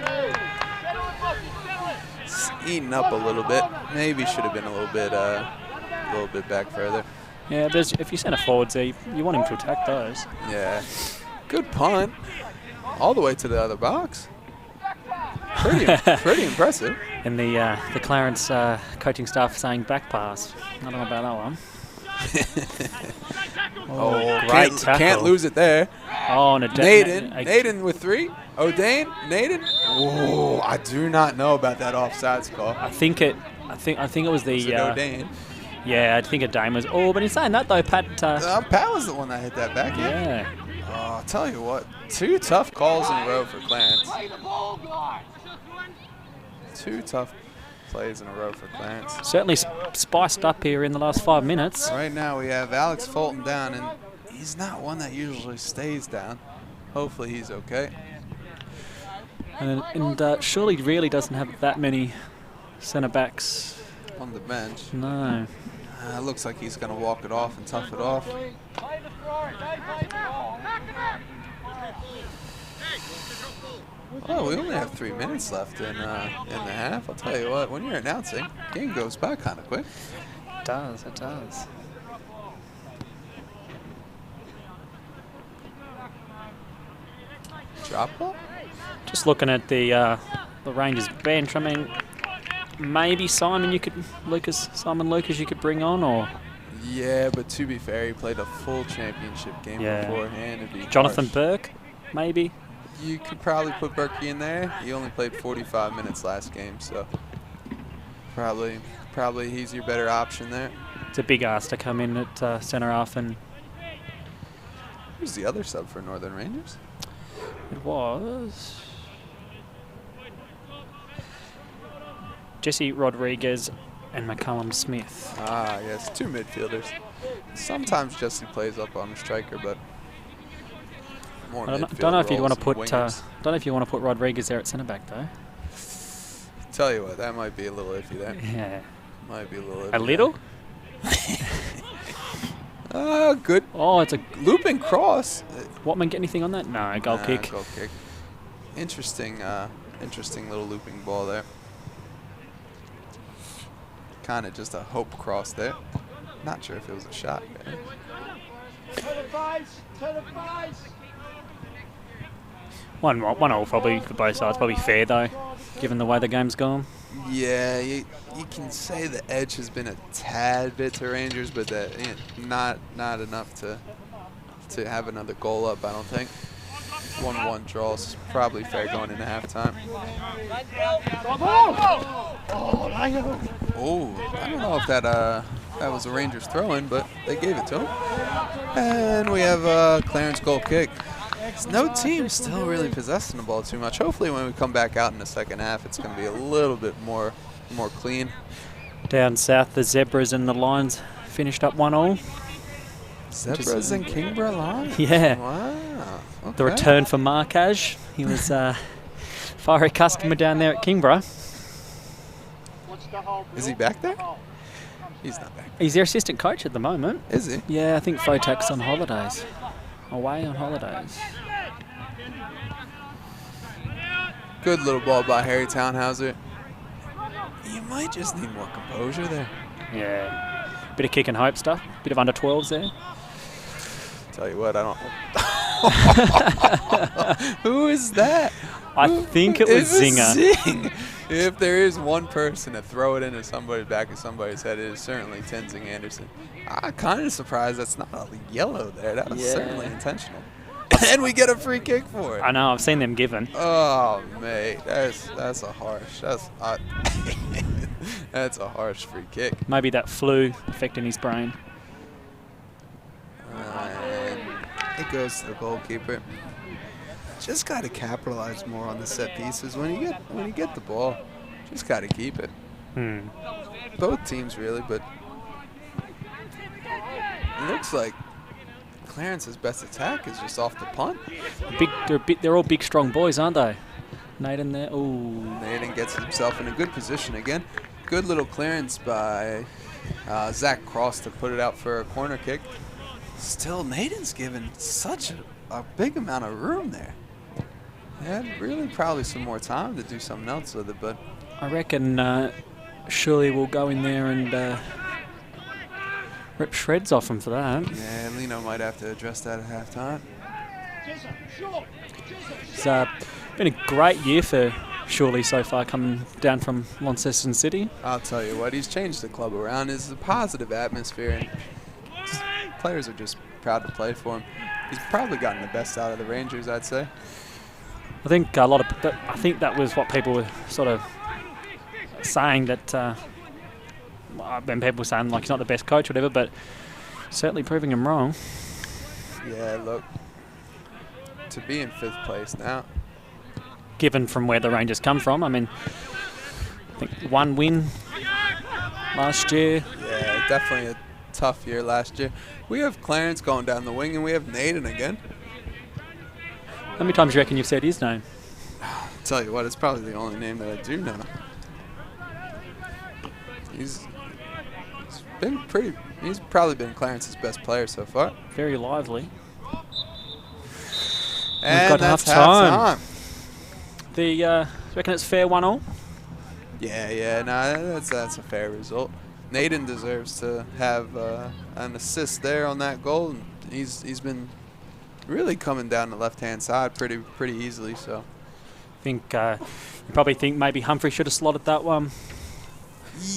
It's eaten up a little bit. Maybe should have been a little bit back further. Yeah, if you send a forwards there, you want him to attack those. Yeah. Good punt. All the way to the other box. Pretty impressive. And the Clarence coaching staff saying back pass. I don't know about that one. Great tackle. Can't lose it there. Oh, and Naden with 3. Naden. Oh, I do not know about that offsides call. I think it was the. Was it O'Dane? Yeah, I think O'Dane was. Oh, but in saying that though, Pat. Pat was the one that hit that back. Yeah. Oh, I'll tell you what. 2 tough calls in a row for Clarence. 2 tough plays in a row for Clarence. Certainly spiced up here in the last 5 minutes. Right now we have Alex Fulton down, and he's not one that usually stays down. Hopefully he's okay. And surely really doesn't have that many centre backs on the bench. No. Looks like he's going to walk it off and tough it off. Oh, we only have 3 minutes left in the half. I'll tell you what, when you're announcing, game goes by kind of quick. It does. Drop ball? Just looking at the Rangers bench, I mean, maybe Simon Lucas you could bring on, or? Yeah, but to be fair, he played a full championship game beforehand. It'd be Jonathan harsh. Burke, maybe? You could probably put Berkey in there. He only played 45 minutes last game, so probably he's your better option there. It's a big ask to come in at centre half. And who's the other sub for Northern Rangers? It was Jesse Rodriguez and McCullum Smith. Ah, yes, 2 midfielders. Sometimes Jesse plays up on the striker, but more midfield. Don't know if you'd want to put. wingers. Don't know if you want to put Rodriguez there at centre back though. Tell you what, that might be a little iffy there. Yeah. Might be a little iffy. A little? Good. Oh, it's a looping cross. Watman get anything on that? No, goal kick. Goal kick. Interesting little looping ball there. kind of just a hope cross there. Not sure if it was a shot. Man. One all probably for both sides. Probably fair though, given the way the game's gone. Yeah, you can say the edge has been a tad bit to Rangers, but that not enough to have another goal up. I don't think. 1-1 draws, probably fair going into halftime. Oh, I don't know if that was a Rangers throw-in, but they gave it to him. And we have a Clarence goal kick. No team still really possessing the ball too much. Hopefully when we come back out in the second half, it's going to be a little bit more clean. Down south, the Zebras and the Lions finished up 1-1. Zebras and Kingborough Lions? Yeah. Wow. Okay. The return for Markaj. He was fiery customer down there at Kingborough. Is he back there? He's not back. He's their assistant coach at the moment. Is he? Yeah, I think Fotak's on holidays. Away on holidays. Good little ball by Harry Townhauser. You might just need more composure there. Yeah. Bit of kick and hope stuff. Bit of under 12s there. Tell you what, I don't. Who is that? I think it was Zinger. Zing. If there is one person to throw it into somebody's back of somebody's head, it is certainly Tenzing Anderson. I'm kind of surprised that's not a yellow there. That was certainly intentional. And we get a free kick for it. I know, I've seen them given. Oh, mate, that's a harsh. That's a harsh free kick. Maybe that flu affecting his brain. And it goes to the goalkeeper. Just got to capitalize more on the set pieces when you get the ball. Just got to keep it. Both teams really, but it looks like Clarence's best attack is just off the punt. They're all big, strong boys, aren't they? Naden there. Ooh. Naden gets himself in a good position again. Good little clearance by Zach Cross to put it out for a corner kick. Still, Naden's given such a big amount of room there. Yeah, really probably some more time to do something else with it, but I reckon surely we'll go in there and rip shreds off him for that. Yeah, Lino might have to address that at halftime. It's been a great year for Shirley so far, coming down from Launceston City. I'll tell you what, he's changed the club around. It's a positive atmosphere, and players are just proud to play for him. He's probably gotten the best out of the Rangers, I'd say. I think I think that was what people were sort of saying, that when people were saying like he's not the best coach or whatever, but certainly proving him wrong. Yeah, look, to be in 5th place now. Given from where the Rangers come from, I mean, I think 1 win last year. Yeah, definitely a tough year last year. We have Clarence going down the wing, and we have Naden again. How many times do you reckon you've said his name? I'll tell you what, it's probably the only name that I do know. He's probably been Clarence's best player so far. Very lively. And we've got that's half-time. halftime. You reckon it's fair 1-1? Yeah, no, that's a fair result. Naden deserves to have an assist there on that goal, and he's been really coming down the left-hand side pretty easily. So I think you probably think maybe Humphrey should have slotted that one.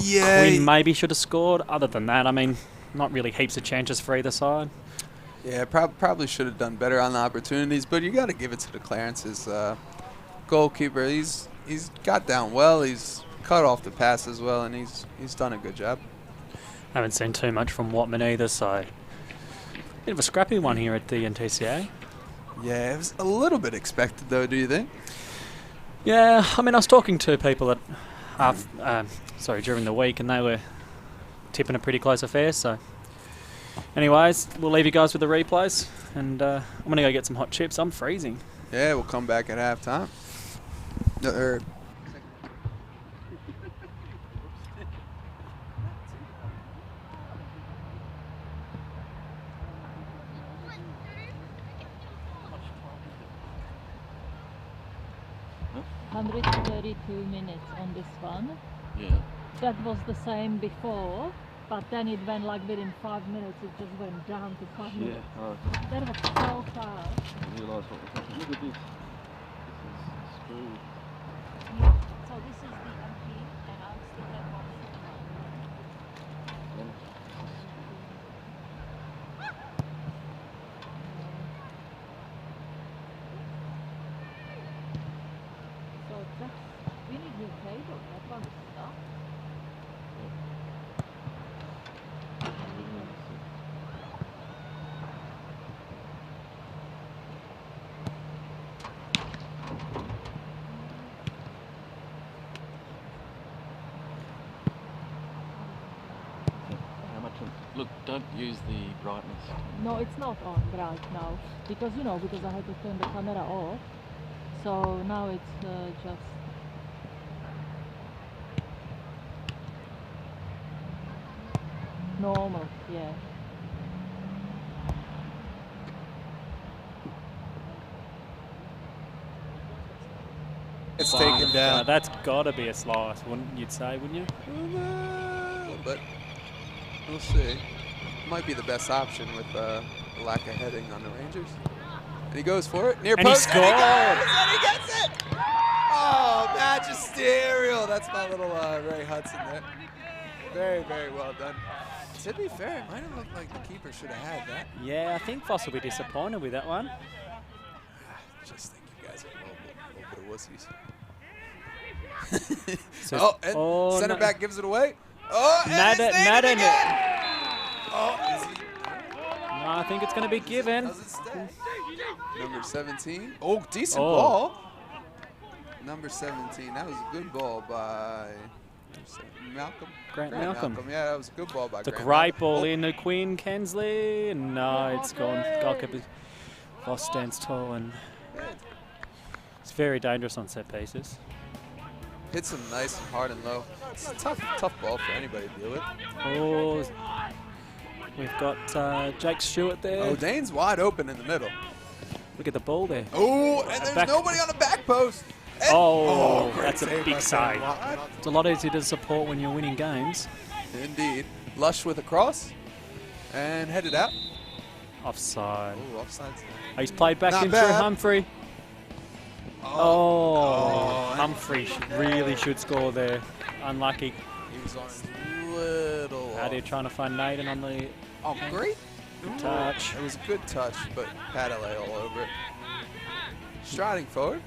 Yeah, Quinn maybe should have scored. Other than that, I mean, not really heaps of chances for either side. Yeah, probably should have done better on the opportunities, but you got to give it to the Clarence's goalkeeper. He's got down well. He's cut off the pass as well, and he's done a good job. I haven't seen too much from Watman either, so bit of a scrappy one here at the NTCA. Yeah, it was a little bit expected, though. Do you think? Yeah, I mean, I was talking to people during the week, and they were tipping a pretty close affair. So, anyways, we'll leave you guys with the replays, and I'm gonna go get some hot chips. I'm freezing. Yeah, we'll come back at halftime. $132 minutes on this one. Yeah. that was the same before, but then it went like within 5 minutes, it just went down to 5 Yeah. minutes. Oh, That was so fast. I realised what was happening. Look at this. This is screwed. Yeah. So this is the MP, and I'm still at 169. Yeah. So that's, we need new cable, that one is stuck. How much? Look, don't use the brightness. No, it's not on bright now, because you know, because I had to turn the camera off. So now it's just normal, yeah. It's taken down. That's got to be a slice, wouldn't you say, wouldn't you? But we'll see. Might be the best option with the lack of heading on the Rangers. And he goes for it. Near And he post. scored. And he gets it. Oh, magisterial. That's my little Ray Hudson there. Very, very well done. To be fair, it might have looked like the keeper should have had that. Yeah, I think Voss will be disappointed with that one. Just think you guys are a little bit of wussies. So- and center no. back gives it away. Oh, and Nada- it's named nada- again. Oh, is he? No, I think it's going to be given. Does it stay? Number 17. Oh, decent Oh. ball. Number 17. That was a good ball by Malcolm. Grant Malcolm. Yeah, that was a good ball by It's a Grant great Malcolm. ball Oh, in to Quinn Kensley. No, it's gone. Goalkeeper Voss stands tall, and it's very dangerous on set pieces. hits him nice and hard and low. It's a tough ball for anybody to deal with. Oh, we've got Jake Stewart there. Oh, Dane's wide open in the middle. Look at the ball there. Oh, and there's Back- nobody on the back post. And Oh, great that's a save big by save. Sam Watt. It's a lot easier to support when you're winning games. Indeed. Lush with a cross. And headed out. Offside. Oh, offside. Oh, he's played back Not in bad. through Humphrey. Oh, Humphrey really should score there. Unlucky. He was on his little. Out here trying to find Nathan on the Oh, great. good touch. It was a good touch, but Padale all over it. Striding forward.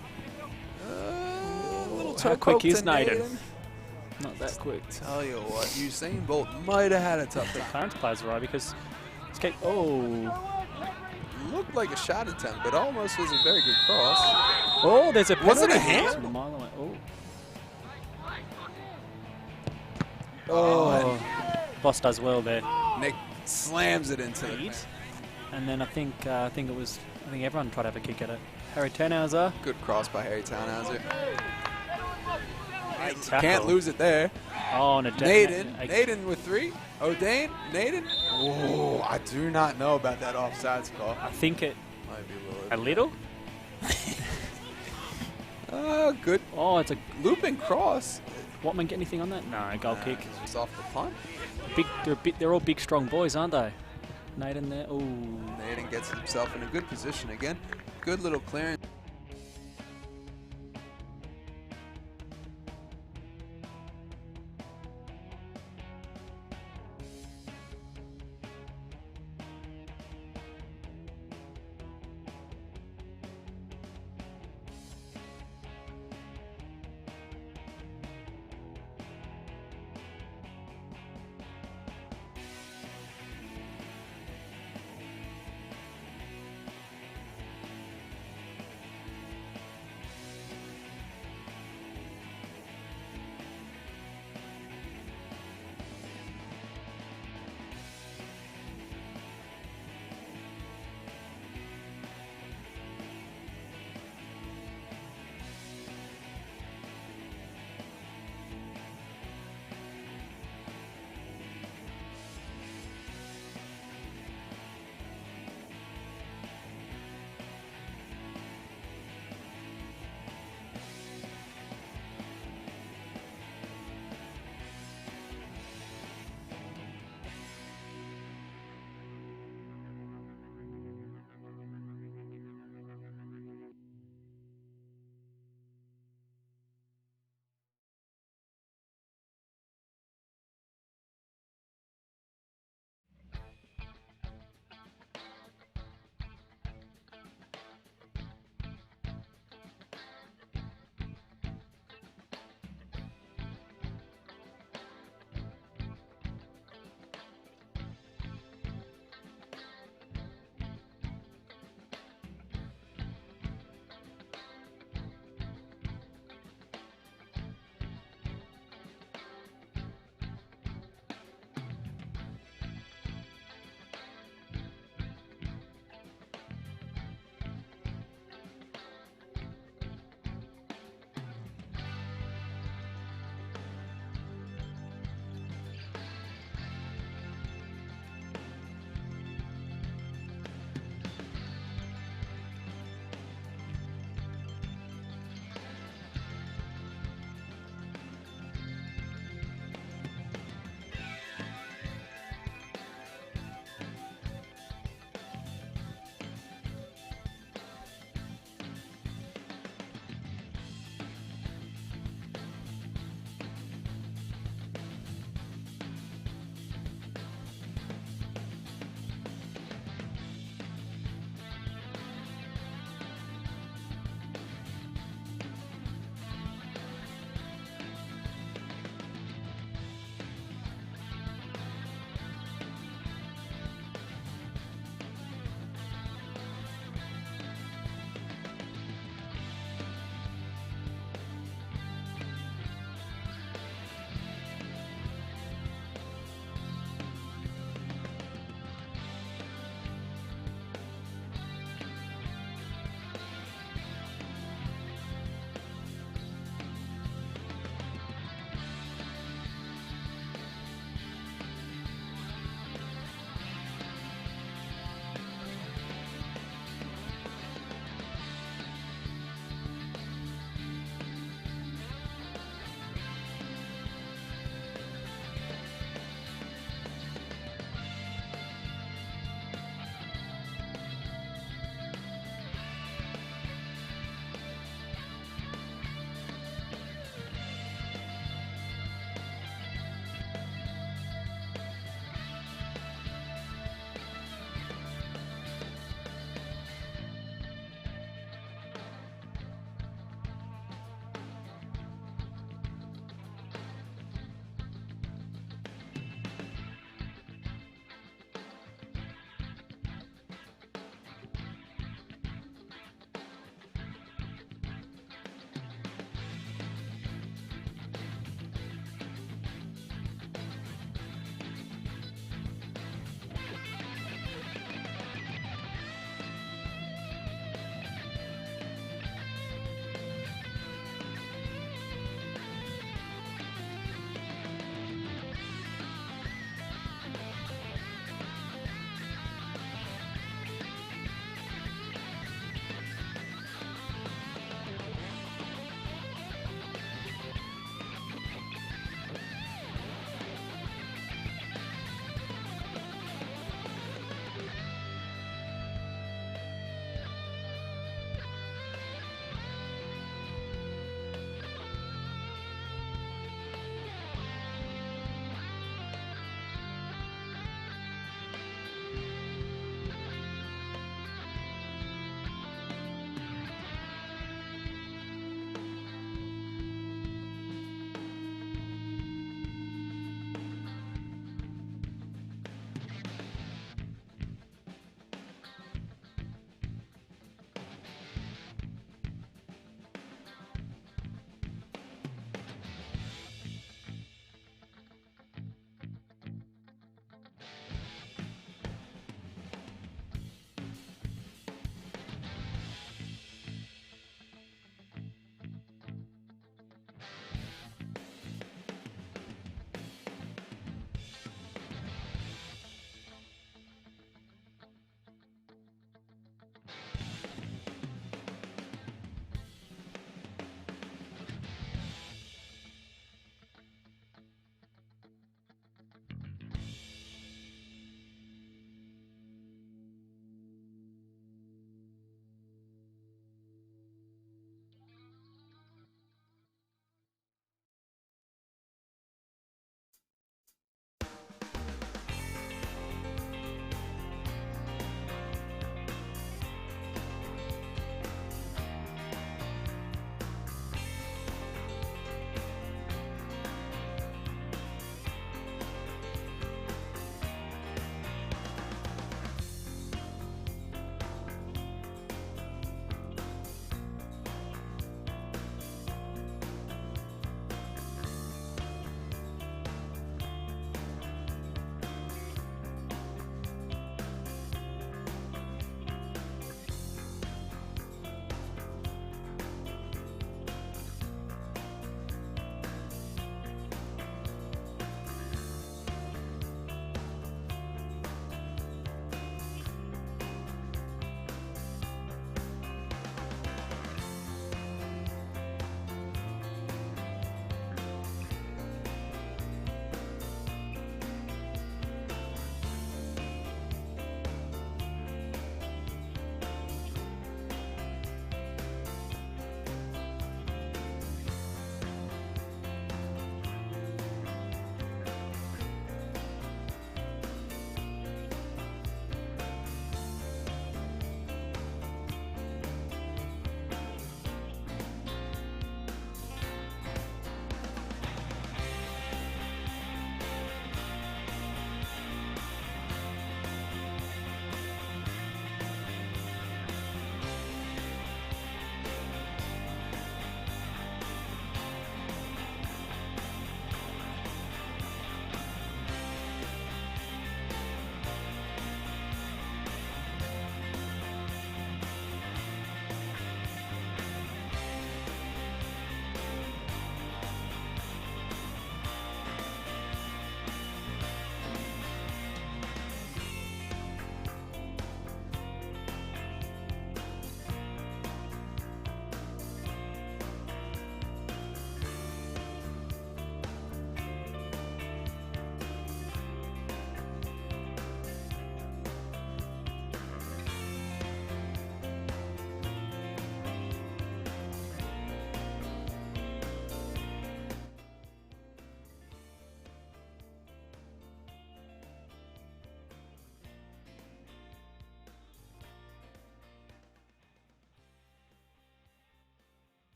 Little toe How quick poke is to Nathan? Not that quick. Tell you what, Usain Bolt might have had a tough The time. Clarence plays right because it's kept. Oh, Looked like a shot attempt, but almost was a very good cross. oh, there's a Was it a penalty. hand? It's a mile away. Oh, Oh, Voss does well there. and Nick slams it into the Lead. And then I think everyone tried to have a kick at it. Harry Tannhauser. Good cross by Harry Tannhauser. Great tackle. Can't lose it there. Oh, and a Naden with 3. Oh, Naden. Oh, I do not know about that offsides call. I think it Might be a little. Good Oh, it's a looping cross. Watman get anything on that? No, goal kick. It was off the punt. They're all big, strong boys, aren't they? Nathan there. Oh, Naden gets himself in a good position again. Good little clearance.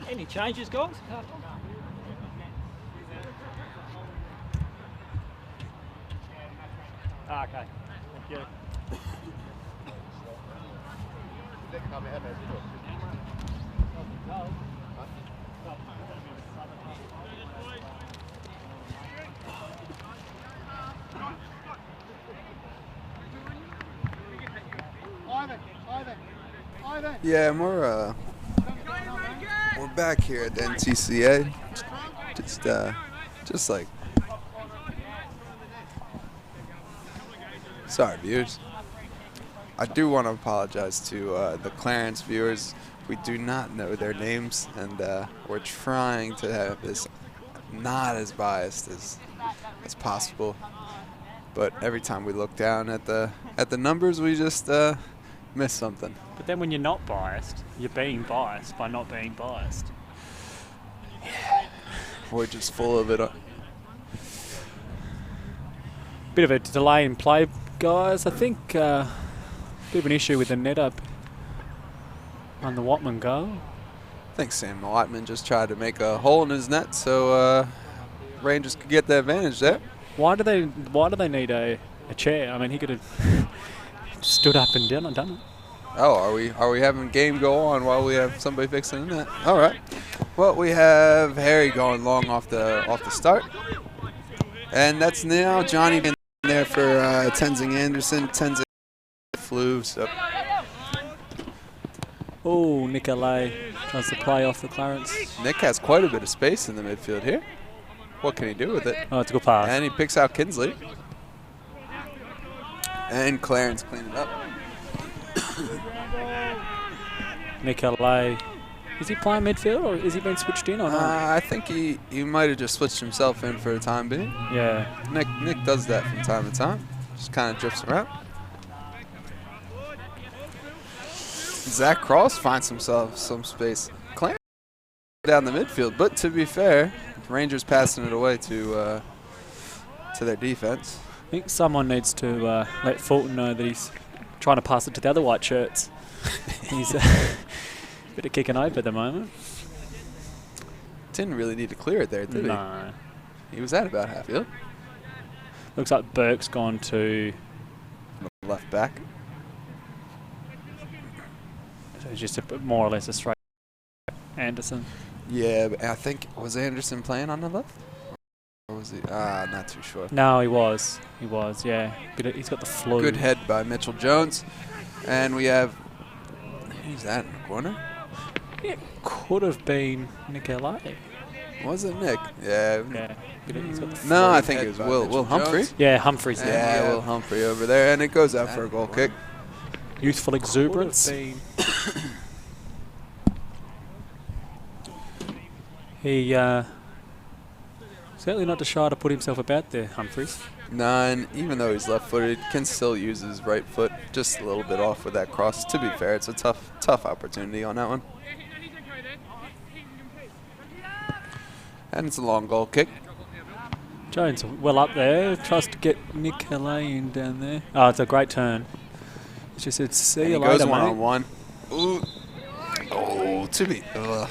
Any changes, guys? Ah, okay. Thank you. Yeah, and we're back here at the NTCA. Just like, sorry, viewers. I do want to apologize to the Clarence viewers. We do not know their names, and we're trying to have this not as biased as possible. But every time we look down at the numbers, we just miss something. But then when you're not biased, you're being biased by not being biased. We're just full of it. Bit of a delay in play, guys. I think bit of an issue with the net up on the Watman goal. I think Sam Whiteman just tried to make a hole in his net so Rangers could get the advantage there. Why do they need a chair? I mean, he could have stood up and done it. Oh, are we having game go on while we have somebody fixing the net? All right. Well, we have Harry going long off the start, and that's now Johnny been there for Tenzing Anderson. Tenzing flew. So. Oh, Nicolay tries to play off the Clarence. Nick has quite a bit of space in the midfield here. What can he do with it? Oh, it's a good pass. And he picks out Kinsley. And Clarence cleaned it up. Nicolay. Is he playing midfield or is he been switched in or not? I think he might have just switched himself in for the time being. Yeah. Nick does that from time to time. Just kind of drifts around. Zach Cross finds himself some space. Clarence down the midfield, but to be fair, Rangers passing it away to their defense. I think someone needs to let Fulton know that he's trying to pass it to the other white shirts. He's a bit of kicking over at the moment. Didn't really need to clear it there, did he? No. He was at about half field. Looks like Burke's gone to Left back. so it's just more or less a straight Anderson. Yeah, but I think, was Anderson playing on the left? Or was he? Not too sure. No, he was, yeah. But he's got the flu. Good head by Mitchell Jones. And we have, who's that in the corner? It could have been Nicolay. Was it Nick? Yeah. Yeah. But he's got the flu. No, I think it was Will Humphrey. Yeah, Humphreys there. Yeah, Will Humphrey over there. And it goes out for a goal kick. Youthful exuberance. He certainly not too shy to put himself about there, Humphreys. None, even though he's left-footed, can still use his right foot just a little bit off with that cross. To be fair, it's a tough opportunity on that one. And it's a long goal kick. Jones well up there, tries to get Nicolay in down there. Oh, it's a great turn. It's just said, see you later, goes mate. one-on-one. Ooh. Oh, to be. Ugh.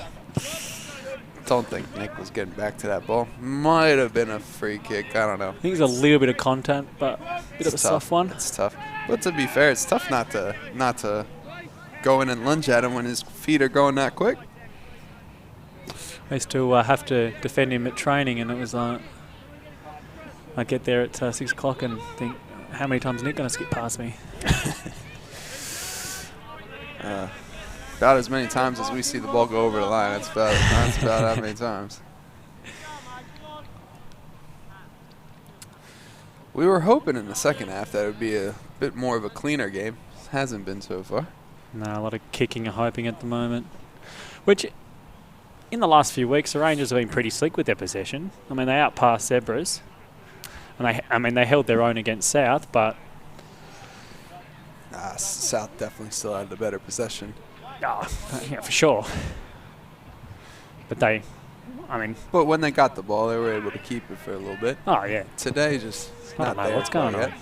Don't think Nick was getting back to that ball. Might have been a free kick. I don't know. I think there's a little bit of content, but a bit of a soft one. It's tough. But to be fair, it's tough not to go in and lunge at him when his feet are going that quick. I used to have to defend him at training, and it was like I get there at 6 o'clock and think, how many times is Nick going to skip past me? About as many times as we see the ball go over the line. That's about how many times. We were hoping in the second half that it would be a bit more of a cleaner game. Hasn't been so far. No, a lot of kicking and hoping at the moment. Which, in the last few weeks, the Rangers have been pretty slick with their possession. I mean, they outpassed Zebras. And they held their own against South, but South definitely still had the better possession. Oh, yeah, for sure. But they, I mean, But when they got the ball, they were able to keep it for a little bit. oh yeah. Today, just I not don't know there what's going quite on. yet.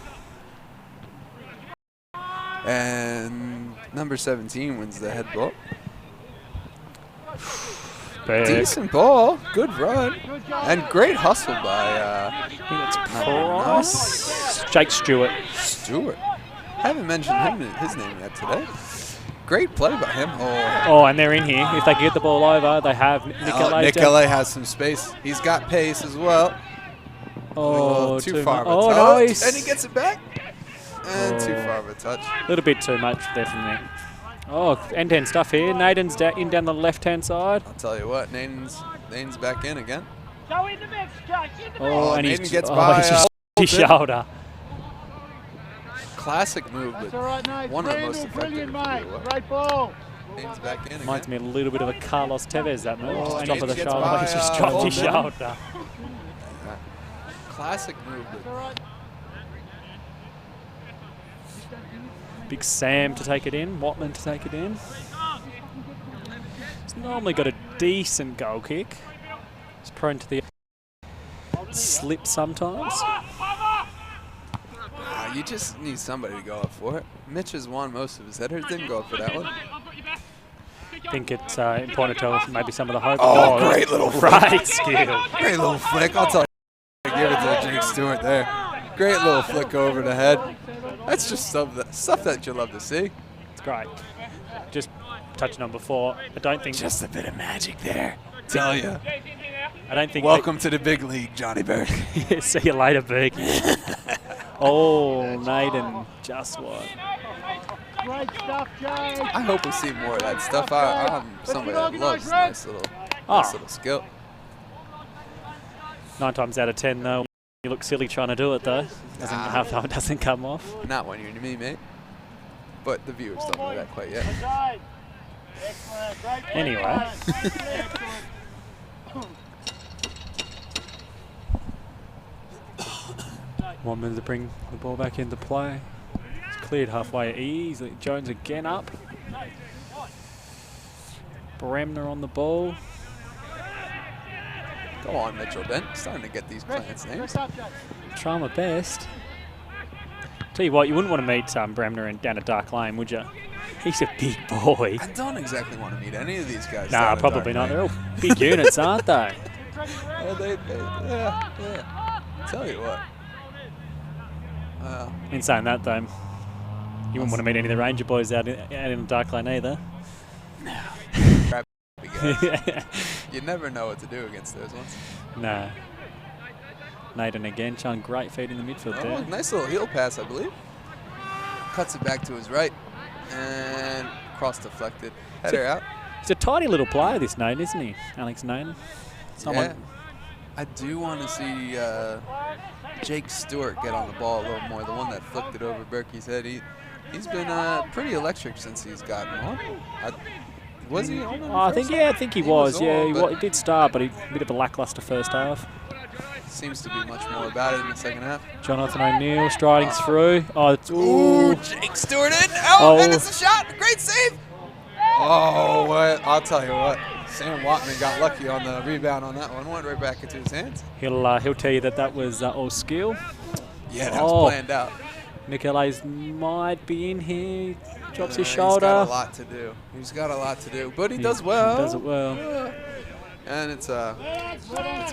And number 17 wins the head ball. Big. Decent ball, good run, and great hustle by I think it's number Cross. Jake Stewart. Stewart. Haven't mentioned his name yet today. Great play by him. Oh, and they're in here. If they can get the ball over, they have Nicolay. Nicolay has some space. He's got pace as well. Oh, too far of a oh, touch. nice. And he gets it back. And too far of a touch. A little bit too much there for me. Oh, end-to-end stuff here. Naden's in down the left-hand side. I'll tell you what, Naden's back in again. Go in the mix, Jake. In the Oh, and Naden he's gets oh, by he's just his shoulder. Classic move, but one of the most effective. Great ball. Naden's back in again. Reminds me a little bit of a Carlos Tevez, that move. Oh, Just drop of the Naden gets shoulder. by, He's just dropped his Holden. shoulder. Classic move, but Big Sam to take it in. Watman to take it in. He's normally got a decent goal kick. He's prone to the slip sometimes. you just need somebody to go up for it. Mitch has won most of his headers, didn't go up for that one. I think it's important to tell maybe some of the hope. Oh, great little great skill. Great little flick. I'll tell you, give it to Jake Stewart there. Great little flick over the head. That's just stuff that you love to see. It's great. Just touching on before, I don't think Just a bit of magic there. Tell you. I don't think. Welcome to the big league, Johnny Berg. See you later, Berkey. Oh, Naden, just what? Great stuff, Jake. I hope we see more of that stuff. I'm somebody that loves nice little skill. 9 times out of 10, though, you look silly trying to do it, though. It doesn't come off. Not when you're me, mate. But the viewers don't know that quite yet. Excellent. Great play, Anyway. guys. Excellent. One minute to bring the ball back into play. It's cleared halfway easily. Jones again up. Bremner on the ball. Go on, Mitchell Dent. Starting to get these clients' names. Try my best. Tell you what, you wouldn't want to meet Bremner down a dark lane, would you? He's a big boy. I don't exactly want to meet any of these guys. Nah, down a probably dark not. lane. They're all big units, aren't they? Yeah. Tell you what. In saying that, though, you wouldn't want to meet any of the Ranger boys out in the dark lane either. You never know what to do against those ones. No. Naden again, showing great feet in the midfield Oh, there. nice little heel pass, I believe. Cuts it back to his right. And cross deflected. Header out. He's a tidy little player, this Naden, isn't he? Alex Naden. Yeah. I do want to see Jake Stewart get on the ball a little more. The one that flicked it over Berkey's head. He's been pretty electric since he's gotten on. Was he on? I think he was. Yeah, on, he did start, but a bit of a lackluster first half. Seems to be much more about it in the second half. Jonathan O'Neill striding through. Oh, it's, Ooh, Jake Stewart in. And it's a shot. Great save. Oh, what? I'll tell you what. Sam Watman got lucky on the rebound on that one. Went right back into his hands. He'll tell you that was all skill. Yeah, that was planned out. Nicolais might be in here. Drops his He's shoulder. got a lot to do. He's got a lot to do, but he does well. He does it well. And it's a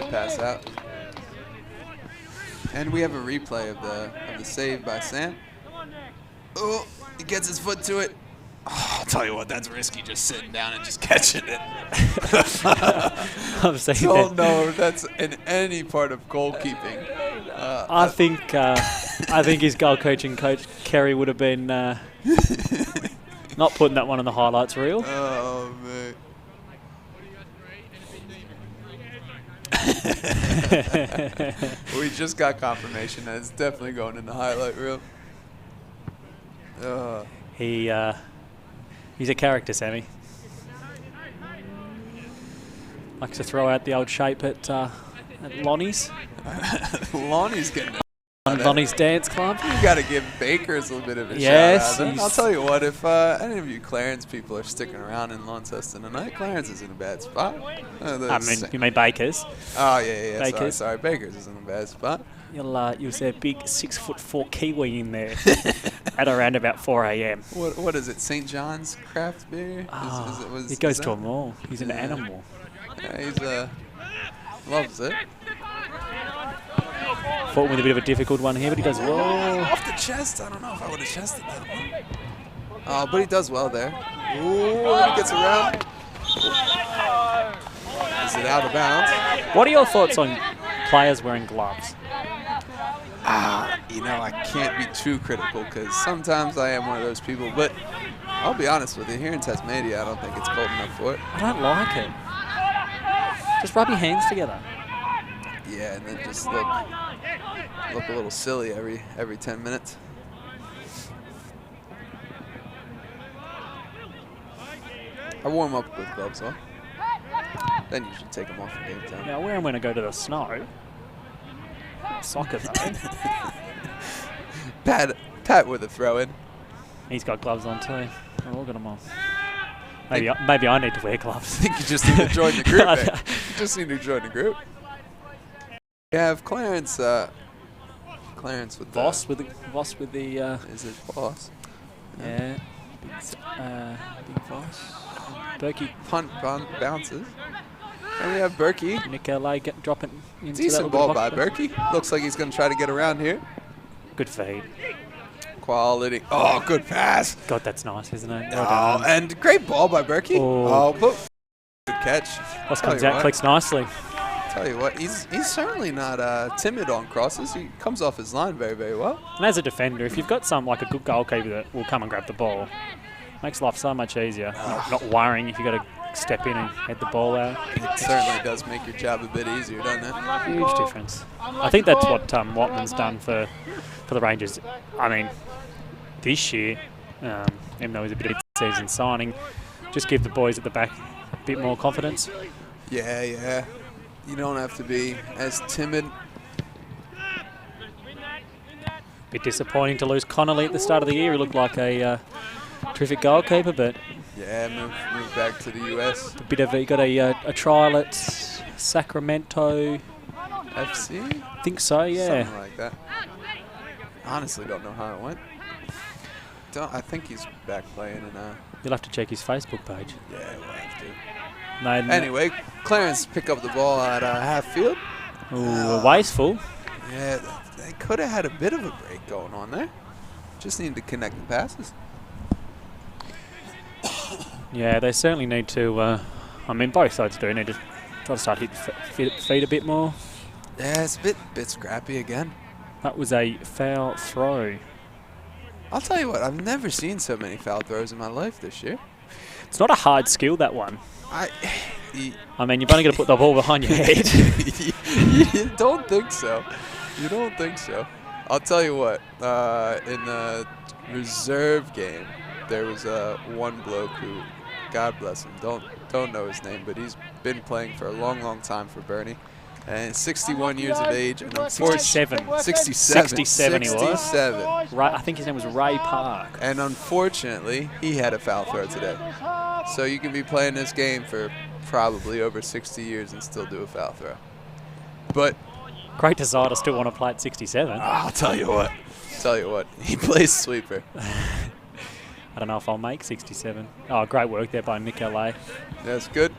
pass out. And we have a replay of the save by Sam. Oh, he gets his foot to it. Oh, I'll tell you what, that's risky, just sitting down and just catching it. I'm saying Don't know if that's in any part of goalkeeping. I think his goal coaching coach Kerry would have been not putting that one on the highlights reel. Oh, man. We just got confirmation that it's definitely going in the highlight reel. He's a character, Sammy. Likes to throw out the old shape at Lonnie's. Lonnie's getting on his dance club. You got to give Bakers a bit of a Yes, shout out. I'll tell you what, if any of you Clarence people are sticking around in Launceston tonight, Clarence is in a bad spot. You mean Bakers? Oh, yeah. Bakers. Sorry. Bakers is in a bad spot. You'll see a big 6'4" Kiwi in there at around about 4 a.m. What is it, St. John's craft beer? He goes to a mall. He's an animal. Yeah, he's loves it. Fought with a bit of a difficult one here, but he does well. Off the chest. I don't know if I would have chested that one. Oh, but he does well there. Ooh, and he gets around. Is it out of bounds? What are your thoughts on players wearing gloves? I can't be too critical because sometimes I am one of those people. But I'll be honest with you, here in Tasmania, I don't think it's cold enough for it. I don't like it. Just rub your hands together. Yeah, and then just look a little silly every 10 minutes. I warm up with gloves on. Then you should take them off in game time. Yeah, I wear them when I go to the snow. Soccer though. Pat with a throw in. He's got gloves on too. We've all got them on. Maybe I need to wear gloves. I think you just need to join the group. Man. You just need to join the group. We have Clarence. Clarence with Voss with the. Is it Voss? Yeah. Big Voss. Berkey Punt bounces. And we have Berkey. Nick LA dropping into Decent ball by Berkey. Looks like he's going to try to get around here. Good feed. Quality. Oh, good pass. God, that's nice, isn't it? Oh, and great ball by Berkey. Oh, but good catch. Cross comes out, clicks nicely. Tell you what, he's certainly not timid on crosses. He comes off his line very, very well. And as a defender, if you've got like a good goalkeeper that will come and grab the ball, makes life so much easier. Not worrying if you've got to step in and head the ball out. It certainly does make your job a bit easier, doesn't it? Huge difference. I think that's what Watman's done for the Rangers. I mean, this year, even though he's a bit of a season signing, just give the boys at the back a bit more confidence. Yeah. You don't have to be as timid. Bit disappointing to lose Connolly at the start of the year. He looked like a terrific goalkeeper, but yeah, move back to the US. He got a trial at Sacramento FC? I think so, yeah. Something like that. Honestly, don't know how it went. I think he's back playing in You'll have to check his Facebook page. Yeah, we'll have to. Anyway, Clarence pick up the ball at half field. Ooh, wasteful. Yeah, they could have had a bit of a break going on there. Just need to connect the passes. Yeah, they certainly need to. I mean, both sides do need to try to start hitting feet a bit more. Yeah, it's a bit scrappy again. That was a foul throw. I'll tell you what, I've never seen so many foul throws in my life this year. It's not a hard skill, that one. I mean, you've only got to put the ball behind your head. You don't think so. You don't think so. I'll tell you what, in the reserve game, there was one bloke who, God bless him, don't know his name, but he's been playing for a long, long time for Bernie. And 61 years of age. And 67. 67 he was. 67. I think his name was Ray Park. And unfortunately, he had a foul throw today. So you can be playing this game for probably over 60 years and still do a foul throw. But great desire to still want to play at 67. I'll tell you what. He plays sweeper. I don't know if I'll make 67. Oh, great work there by Nick LA. That's good.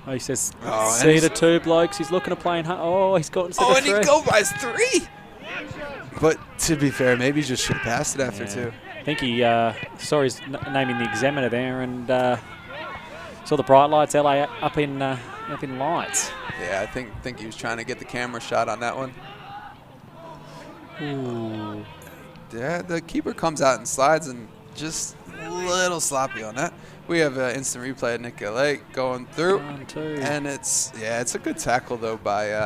Oh, he says, see the two blokes. He's looking to play in. Oh, he's got instead of and three. he go by 3. But to be fair, maybe he just should have passed it after 2. I think he saw his name in the examiner there and saw the bright lights. LA up in lights. Yeah, I think he was trying to get the camera shot on that one. Ooh. Yeah, the keeper comes out and slides and just a little sloppy on that. We have an instant replay of Nick LA going through, and it's a good tackle though by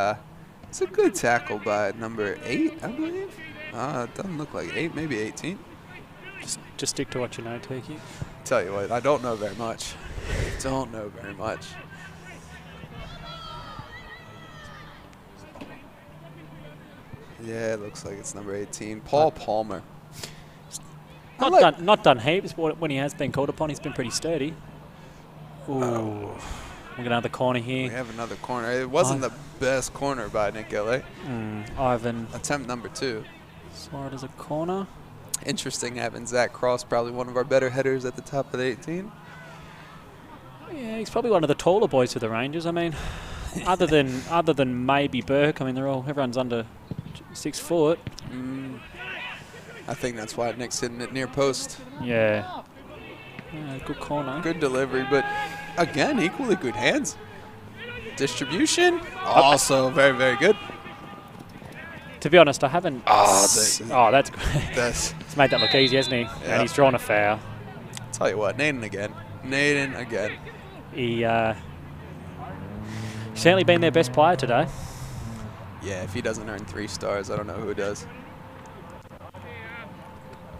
number 8, I believe. It doesn't look like 8, maybe 18. Just stick to what you know, Tiki. Tell you what, I don't know very much. Yeah, it looks like it's number 18. Paul Palmer. Not done heaps, but when he has been called upon, he's been pretty sturdy. Ooh. We got another corner We here. have another corner. It wasn't the best corner by Nick L.A. Ivan Attempt number 2. Suarez as a corner. Interesting having Zach Cross, probably one of our better headers at the top of the 18. Yeah, he's probably one of the taller boys for the Rangers. I mean, other than maybe Burke, I mean, everyone's under 6 foot. I think that's why Nick's hitting it near post. Yeah. Good corner. Good delivery, but again, equally good hands. Distribution, also very, very good. To be honest, I haven't. That's great. That's, He's made that look easy, hasn't he? Yeah. And he's drawn a foul. tell you what, Naden again. He's certainly been their best player today. Yeah, if he doesn't earn 3 stars, I don't know who does.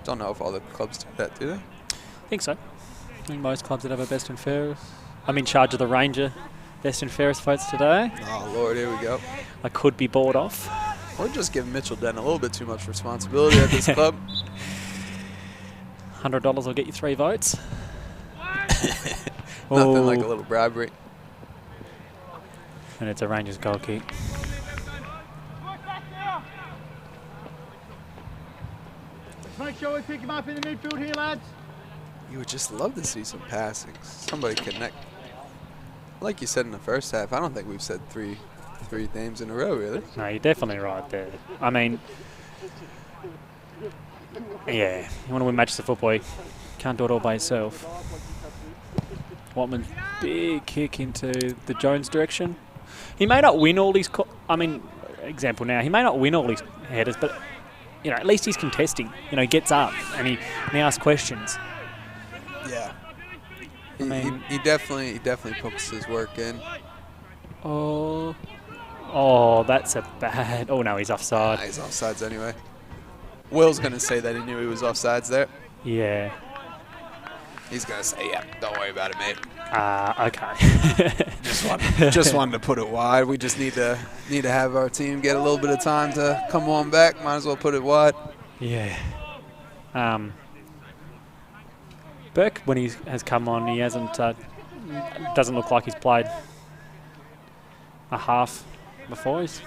Don't know if all the clubs do that, do they? I think so. I think most clubs that have a best and fairest. I'm in charge of the Ranger best and fairest votes today. Oh, Lord, here we go. I could be bought off. We're just giving Mitchell Den a little bit too much responsibility at this club. $100 will get you 3 votes. Nothing like a little bribery. And it's a Rangers goal kick. Make sure we pick him up in the midfield here, lads. You would just love to see some passing. Somebody connect. Like you said in the first half, I don't think we've said three names in a row, really. No, you're definitely right there. I mean, yeah, you want to win matches of football, you can't do it all by yourself. Watman's big kick into the Jones direction. He may not win all these, example now, he may not win all these headers, but, you know, at least he's contesting. You know, he gets up and he asks questions. Yeah. I mean, He definitely puts his work in. Oh, that's a bad. Oh no, he's offside. He's offsides anyway. Will's gonna say that he knew he was offsides there. Yeah. He's gonna say, "Yeah, don't worry about it, mate." Okay. Just wanted to put it wide. We just need to have our team get a little bit of time to come on back. Might as well put it wide. Yeah. Burke, when he has come on, he hasn't. Doesn't look like he's played a half before. He's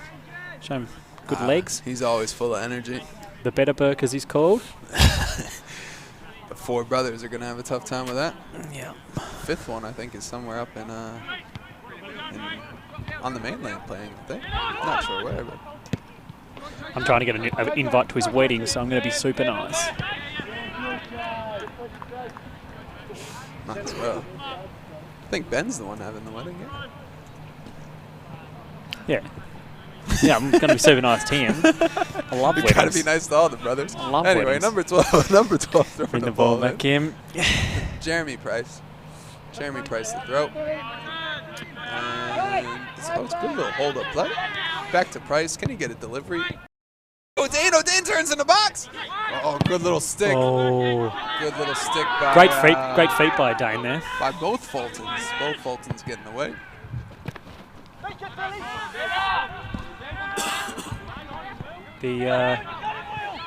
shown good legs. He's always full of energy. The better Burke, as he's called. The 4 brothers are going to have a tough time with that. Yeah. 5th one, I think, is somewhere up in on the mainland playing, I think. Not sure where, but I'm trying to get an invite to his wedding, so I'm going to be super nice. might as well. I think Ben's the one having the wedding, Yeah. Yeah, I'm going to be super nice to him. I love We weddings. got to be nice to all the brothers. I love Anyway, weddings. number 12 throwing Bring the ball back in. Jeremy Price. Jeremy Price to throw. And it's a good little hold-up play. Back to Price. Can he get a delivery? O'Dane turns in the box. Oh, good little stick. Oh. Good little stick by Great feet by Dane there. by both Fultons. Both Fultons getting away.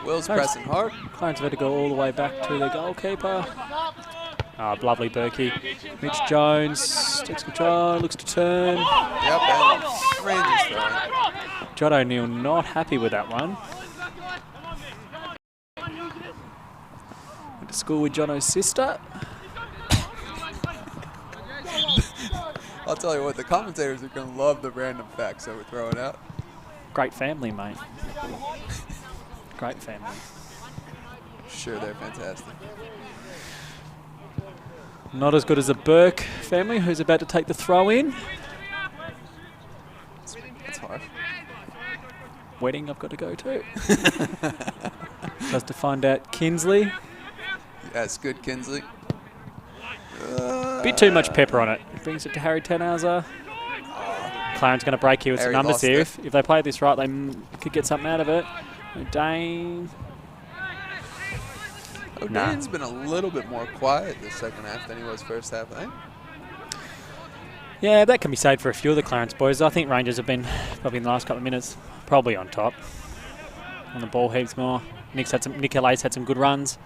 Will's pressing hard. Clarence had to go all the way back to the goalkeeper. Lovely Berkey. Mitch Jones takes control, looks to turn. Yep, and Rangers throwing. John O'Neill not happy with that one. Went to school with Jono's sister. I'll tell you what, the commentators are going to love the random facts that we're throwing out. Great family, mate. Great family. Sure, they're fantastic. Not as good as the Burke family, who's about to take the throw in. It's hard. Wedding I've got to go to. Just to find out Kinsley. Yes, good Kinsley. Bit too much pepper on it. Brings it to Harry Tenhauser. Clarence going to break here with some Harry numbers lost here. it. If they play this right, they could get something out of it. Dane. O'Dane's been a little bit more quiet this second half than he was first half, I think. Yeah, that can be saved for a few of the Clarence boys. I think Rangers have been, probably in the last couple of minutes, probably on top. on the ball heaps more. Nick LA's had some good runs.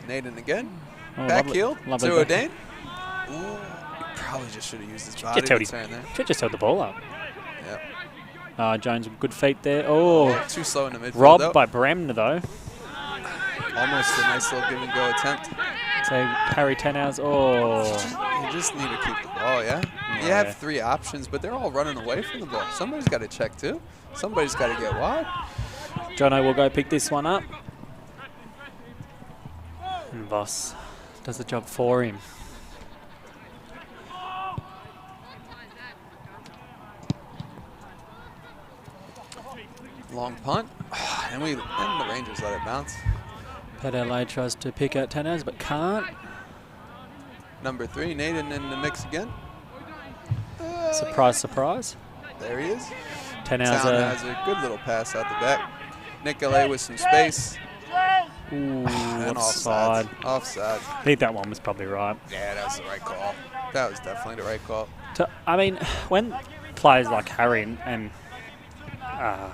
Naden again. Oh, Back lovely- heel lovely to back- O'Dane. Ooh, he probably just should have used his body held to his- turn there. Should just held the ball up. Yep. Jones, good feet there. Oh, Too slow in the midfield, robbed though. by Bremner, though. Almost a nice little give and go attempt. So Harry Tenhouse, oh. You just need to keep the ball, yeah? You Yeah. have 3 options, but they're all running away from the ball. Somebody's got to check, too. Somebody's got to get wide. Jono will go pick this one up. And Voss does the job for him. Long punt. And the Rangers let it bounce. Pat LA tries to pick out Tenhouse, but can't. Number 3, Naden in the mix again. Surprise, surprise. There he is. Tenhouse. Town has a good little pass out the back. Nick LA with some space. Ooh, And offside. Offside. I think that one was probably right. Yeah, that was the right call. That was definitely the right call. I mean, when players like Harry and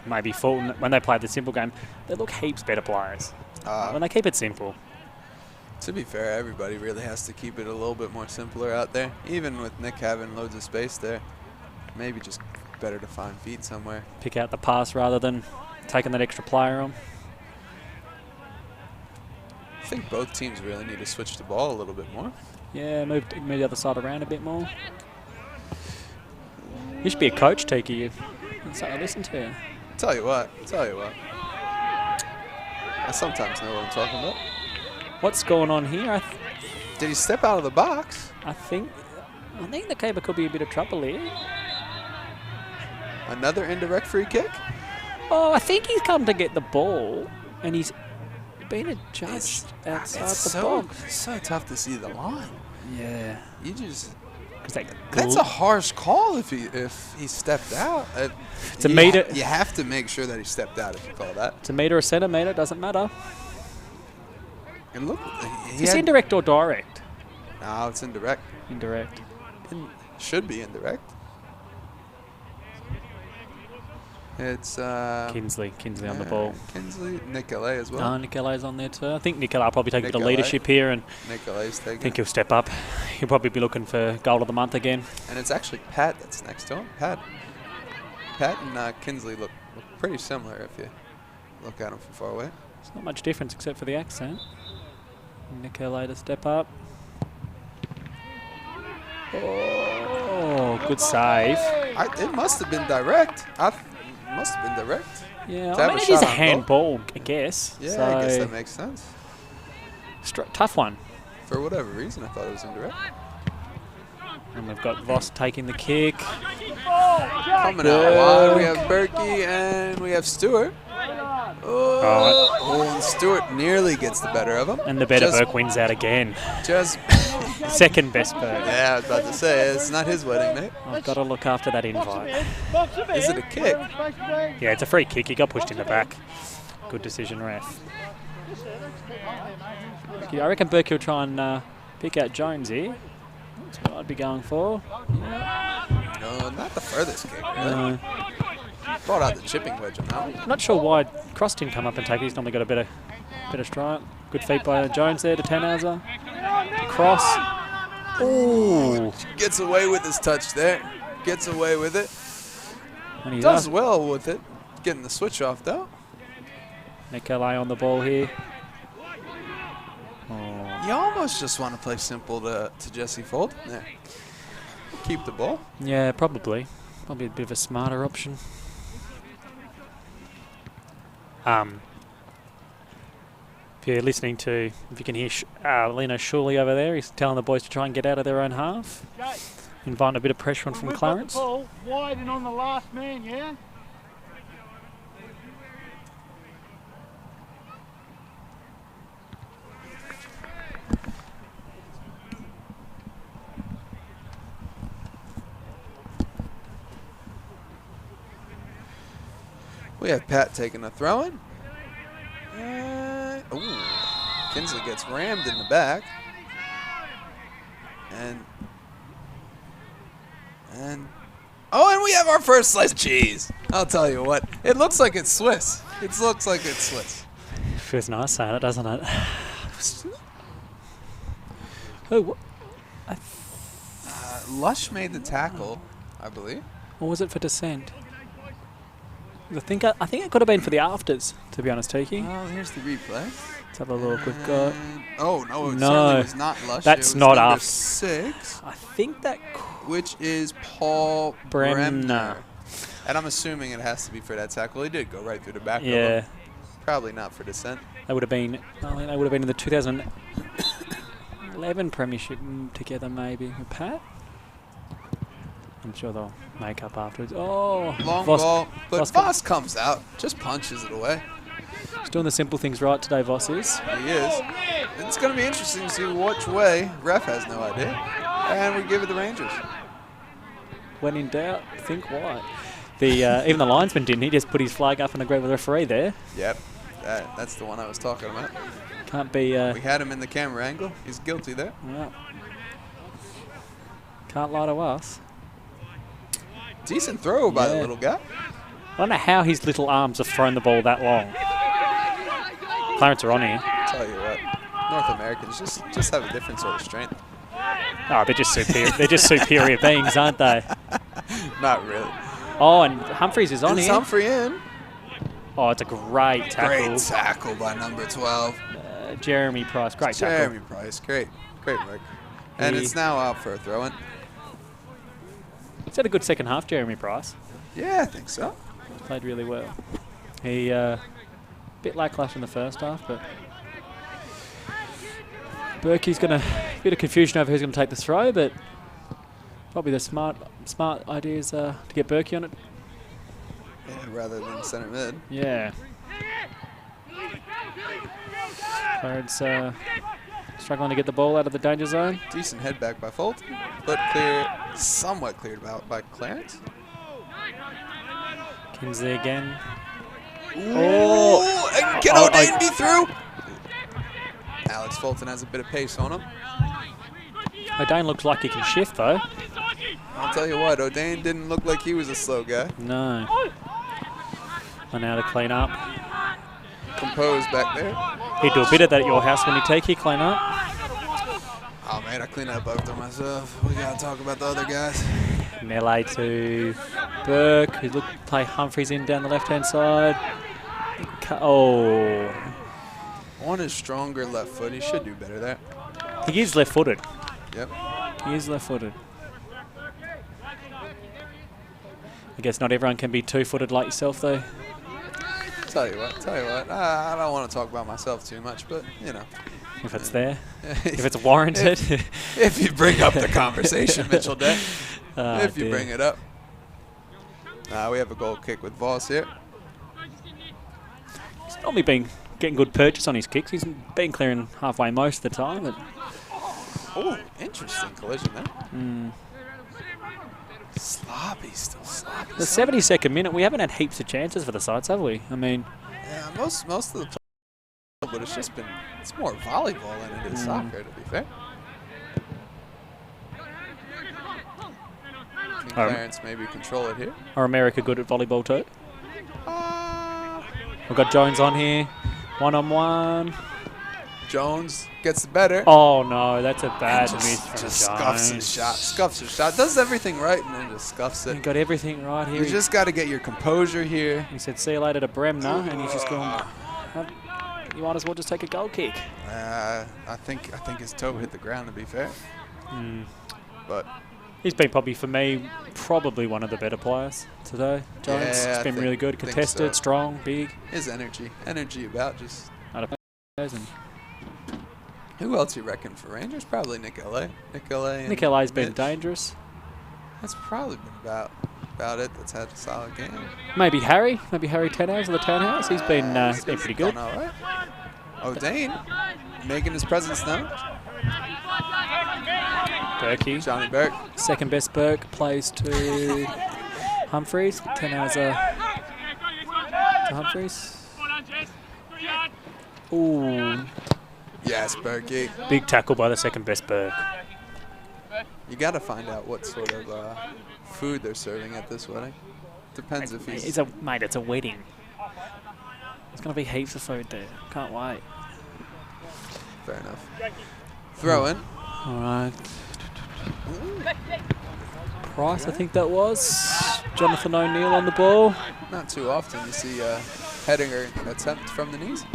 maybe Fulton, when they play the simple game, they look heaps better players. When they keep it simple. To be fair, everybody really has to keep it a little bit more simpler out there. Even with Nick having loads of space there, maybe just better to find feet somewhere. Pick out the pass rather than taking that extra player on. I think both teams really need to switch the ball a little bit more. Yeah, move the other side around a bit more. You should be a coach, Tiki. That's how I listen to you. Tell you what. I sometimes know what I'm talking about. What's going on here? Did he step out of the box? I think the keeper could be a bit of trouble here. Another indirect free kick? Oh, I think he's come to get the ball, and he's been adjudged outside the box. It's so tough to see the line. Yeah. You just... That That's a harsh call if he stepped out. It's a meter. You have to make sure that he stepped out if you call that. It's a meter, a centimetre, doesn't matter. And look, Is it indirect or direct? No, it's indirect. Indirect. Should be indirect. It's Kinsley on the ball. Kinsley, Nick LA as well. Nick LA's on there too. I think Nick LA will probably take a bit of Nick LA. leadership here, and Nick LA's taking I think it. he'll step up. He'll probably be looking for goal of the month again. And it's actually Pat that's next to him. Pat and Kinsley look pretty similar if you look at them from far away. It's not much difference except for the accent. Nick LA to step up. Oh, good save. It must have been direct. Must have been direct. Yeah, To I have mean, a it is shot a on handball, I guess. Yeah, so I guess that makes sense. tough one. For whatever reason, I thought it was indirect. And we've got Voss taking the kick. Coming out wide, we have Berkey and we have Stewart. Oh, and Stewart nearly gets the better of him. And the better Just- Burke wins out again. Just, Second best Burke. yeah, I was about to say, it's not his wedding, mate. I've got to look after that invite. Is it a kick? Yeah, it's a free kick. He got pushed in the back. Good decision, ref. I reckon Burke will try and pick out Jones here. That's what I'd be going for. No, not the furthest kick, really. Brought out the chipping wedge on that one. Not sure why Cross didn't come up and take it. He's normally got a better strike. Good feet by Jones there to Tannhauser. Cross. Ooh. Gets away with his touch there. Gets away with it. And he's Does up. well with it. Getting the switch off, though. Nick LA on the ball here. Oh. You almost just want to play simple to Jesse Fold. Yeah. Keep the ball. Yeah, probably. Probably a bit of a smarter option. If you're listening to, if you can hear Lino Shuley over there, he's telling the boys to try and get out of their own half. Inviting a bit of pressure on from Clarence. Ball wide and on the last man, yeah? We have Pat taking a throw in. Ooh. Kinsley gets rammed in the back. And we have our first sliced cheese. I'll tell you what. It looks like it's Swiss. It looks like it slits. Feels nice saying it, doesn't it? Oh, what? Lush made the tackle, I believe. Or was it for descent? I think it could have been for the afters, to be honest, Tiki. Oh, here's the replay. Let's have a look. We've got. Oh no, it No, certainly was not Lush. that's it was not number after. 6, I think that. which is Paul Bremner. Bremner. And I'm assuming it has to be for that tackle. He did go right through the back of Yeah, him. Probably not for descent. they would have been. I think they would have been in the 2011 Premiership together, maybe with Pat. I'm sure they'll make up afterwards. Oh, Long Voss, ball, but Voss Voss comes out, just punches it away. He's doing the simple things right today, Voss is. He is. It's going to be interesting to see which way. Ref has no idea. And we give it the Rangers. When in doubt, think white. Even the linesman didn't. He just put his flag up and agreed with the referee there. Yep. That's the one I was talking about. Can't be. We had him in the camera angle. He's guilty there. Yeah. Can't lie to us. Decent throw by the Yeah. little guy. I don't know how his little arms have thrown the ball that long. Clarence are on here. Tell you what, North Americans just have a different sort of strength. Oh, they're just superior. They're just superior beings, aren't they? Not really. Oh, and Humphreys is on Is here. Humphrey in? Oh, it's a great tackle. Great tackle by number 12. Jeremy Price, great tackle. Jeremy Price, great work. And He- it's now out for a throw-in. He's had a good second half, Jeremy Price. Yeah, I think so. Played really well. He bit lacklustre in the first half, but Berkey's going to bit of confusion over who's going to take the throw, but probably the smart idea is to get Berkey on it. Yeah, rather than center mid. Yeah. Clarence struggling to get the ball out of the danger zone. Decent head back by Fulton, but somewhat cleared out by Clarence. Kingsley again. Oh, and can O'Dane be through? Alex Fulton has a bit of pace on him. O'Dane looks like he can shift though. I'll tell you what, O'Dane didn't look like he was a slow guy. No. And now to clean up. Composed back there. He'd do a bit of that at your house when you take your clean up. Oh man, I clean up after myself. We gotta talk about the other guys. Melee to Burke, who play Humphreys in down the left-hand side. Oh, On his stronger left foot, he should do better there. he is left-footed. Yep. He is left-footed. I guess not everyone can be two-footed like yourself, though. Tell you what. I don't want to talk about myself too much, but you know. If it's there, if it's warranted. If you bring up the conversation, Mitchell Day. Oh, If you dear. bring it up. We have a goal kick with Voss here. He's normally been getting good purchase on his kicks. He's been clearing halfway most of the time. But Oh, interesting collision there. mm. Still sloppy. The 72nd minute, we haven't had heaps of chances for the sides, have we? I mean, Yeah, most of the play, but it's more volleyball than it is soccer, to be fair. Can Clarence maybe control it here? are America good at volleyball too? We've got Jones on here, one-on-one. Jones gets the better. Oh no, that's a bad And miss from just Jones. scuffs his shot. Does everything right and then just scuffs He it. got everything right here. You just got to get your composure here. He said, "See you later" to Bremner, and he's just gone. You might as well just take a goal kick. I think his toe hit the ground, to be fair. But He's been probably one of the better players today. Jones, Yeah, he's I been think- really good, think contested, so. strong, big. his energy about just. Out of players and Who else you reckon for Rangers? Probably Nick L.A. Nick LA's been Mitch. dangerous. That's probably been about it. That's had a solid game. Maybe Harry Tenhouse of the Townhouse. He's been pretty good. Done all right. O'Dane making his presence known. Berkey, Johnny Burke. second best Burke, plays to Humphreys. Tenhouse to Humphreys. Ooh, Yes, Berkey. big tackle by the second best Burke. You got to find out what sort of food they're serving at this wedding. Depends if he's. It's a wedding. There's going to be heaps of food there. Can't wait. Fair enough. Throw in. All right. Price, I think that was. Jonathan O'Neill on the ball. Not too often you see a heading attempt from the knees.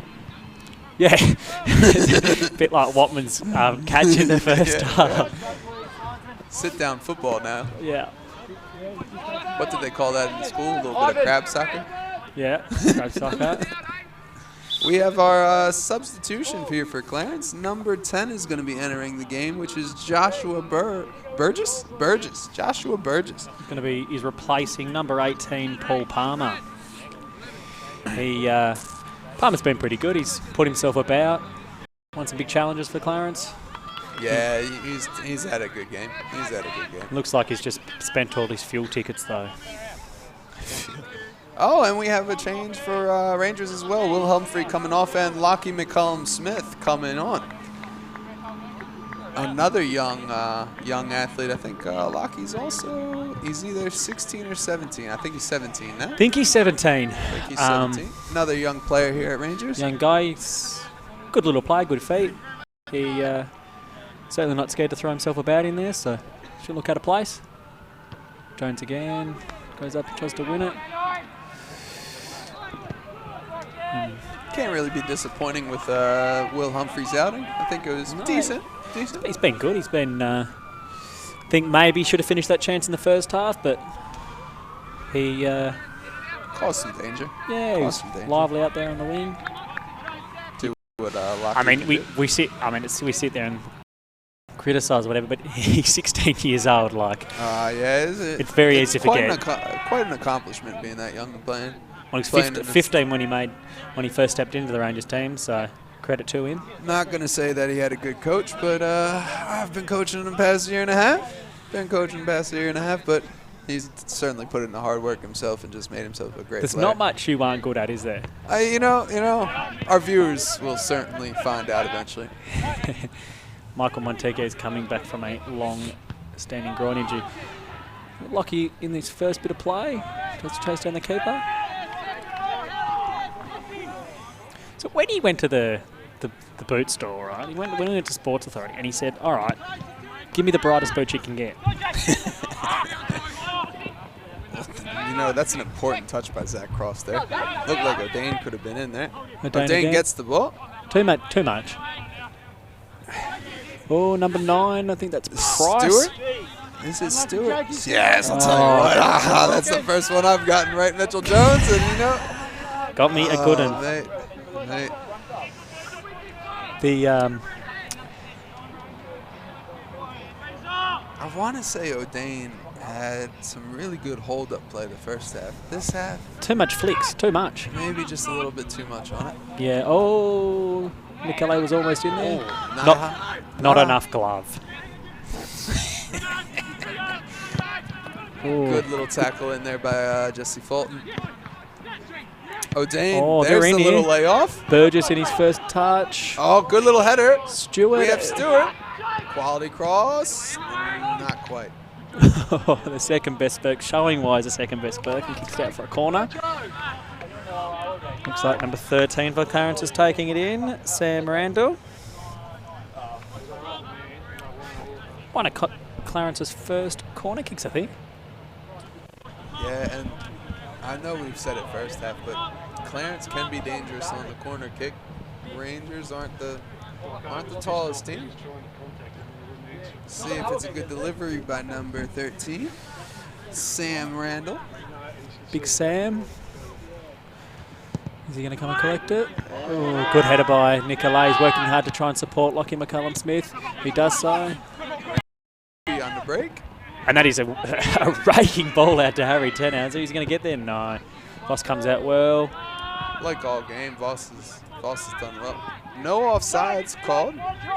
Yeah. A bit like Watman's catch in the first half. Sit down football now. Yeah. What did they call that in school? A little bit of crab soccer? Yeah, crab soccer. We have our substitution here for Clarence. Number 10 is going to be entering the game, which is Joshua Burgess? Joshua Burgess. He's replacing number 18, Paul Palmer. Palmer's been pretty good. He's put himself about. Won some big challenges for Clarence. Yeah, he's had a good game. Looks like he's just spent all his fuel tickets though. Oh, and we have a change for Rangers as well. Will Humphrey coming off and Lockie McCollum-Smith coming on. Another young athlete. I think Lockie's he's either 16 or 17. I think he's 17 now. I think he's 17. Another young player here at Rangers. Young guy. He's good little player, good feet. He certainly not scared to throw himself about in there, so should look out of place. Jones again. Goes up and tries to win it. Can't really be disappointing with Will Humphrey's outing. I think it was decent. He's been good. He's been. I think maybe should have finished that chance in the first half, but he caused some danger. Yeah, he was lively out there on the wing. We sit there and criticise whatever, but he's 16 years old. It's very easy to forget. Quite an accomplishment being that young and playing. Well, he was 15 when he first stepped into the Rangers team, so credit to him. Not going to say that he had a good coach, but I've been coaching him the past year and a half. But he's certainly put in the hard work himself and just made himself a great There's player. not much you aren't good at, is there? Our viewers will certainly find out eventually. Michael Montego is coming back from a long-standing groin injury. Lockie in this first bit of play, tries to chase down the keeper. So when he went to the boot store, right? He went into Sports Authority and he said, "All right, give me the brightest boot you can get." That's an important touch by Zach Cross there. Looked like O'Dane could have been in there. O'Dane gets the ball. Too much. Oh, number 9. I think that's Price. Stewart? Is it Stewart? Yes, I'll tell you what. That's the first one I've gotten right, Mitchell Jones, and got me a good one. Mate. I want to say O'Dane had some really good hold-up play the first half. This half, too much flicks, too much. Maybe just a little bit too much on it. Yeah. Oh, Nicolai was almost in there. Not enough glove. Good little tackle in there by Jesse Fulton. O'Dane, there's the little layoff. Burgess in his first touch. Oh, good little header. Stewart. We have Stewart. Quality cross. Not quite. The second best Burke, showing-wise the second best Burke, and kicks out for a corner. Looks like number 13 for Clarence is taking it in. Sam Randall. One of Clarence's first corner kicks, I think. Yeah, and I know we've said it first half, but Clarence can be dangerous on the corner kick. Rangers aren't the tallest team. See if it's a good delivery by number 13, Sam Randall. Big Sam. Is he going to come and collect it? Oh, good header by Nicolai. He's working hard to try and support Lockie McCullum-Smith. He does so. On the break. And that is a raking ball out to Harry Tenner. So he's going to get there? No. Voss comes out well. Like all game, Voss has done well. No offsides called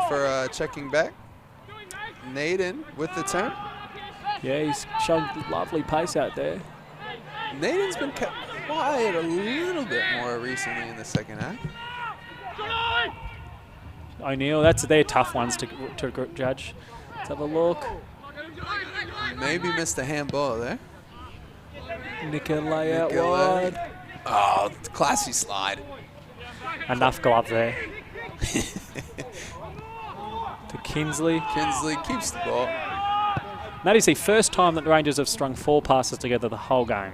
for checking back. Naden with the turn. Yeah, he's shown lovely pace out there. Naden's been kept quiet a little bit more recently in the second half. O'Neill, they're tough ones to judge. Let's have a look. Maybe missed a handball there. Nicolai out wide. Oh, classy slide. Enough glove there. To Kinsley. Kinsley keeps the ball. That is the first time that the Rangers have strung 4 passes together the whole game.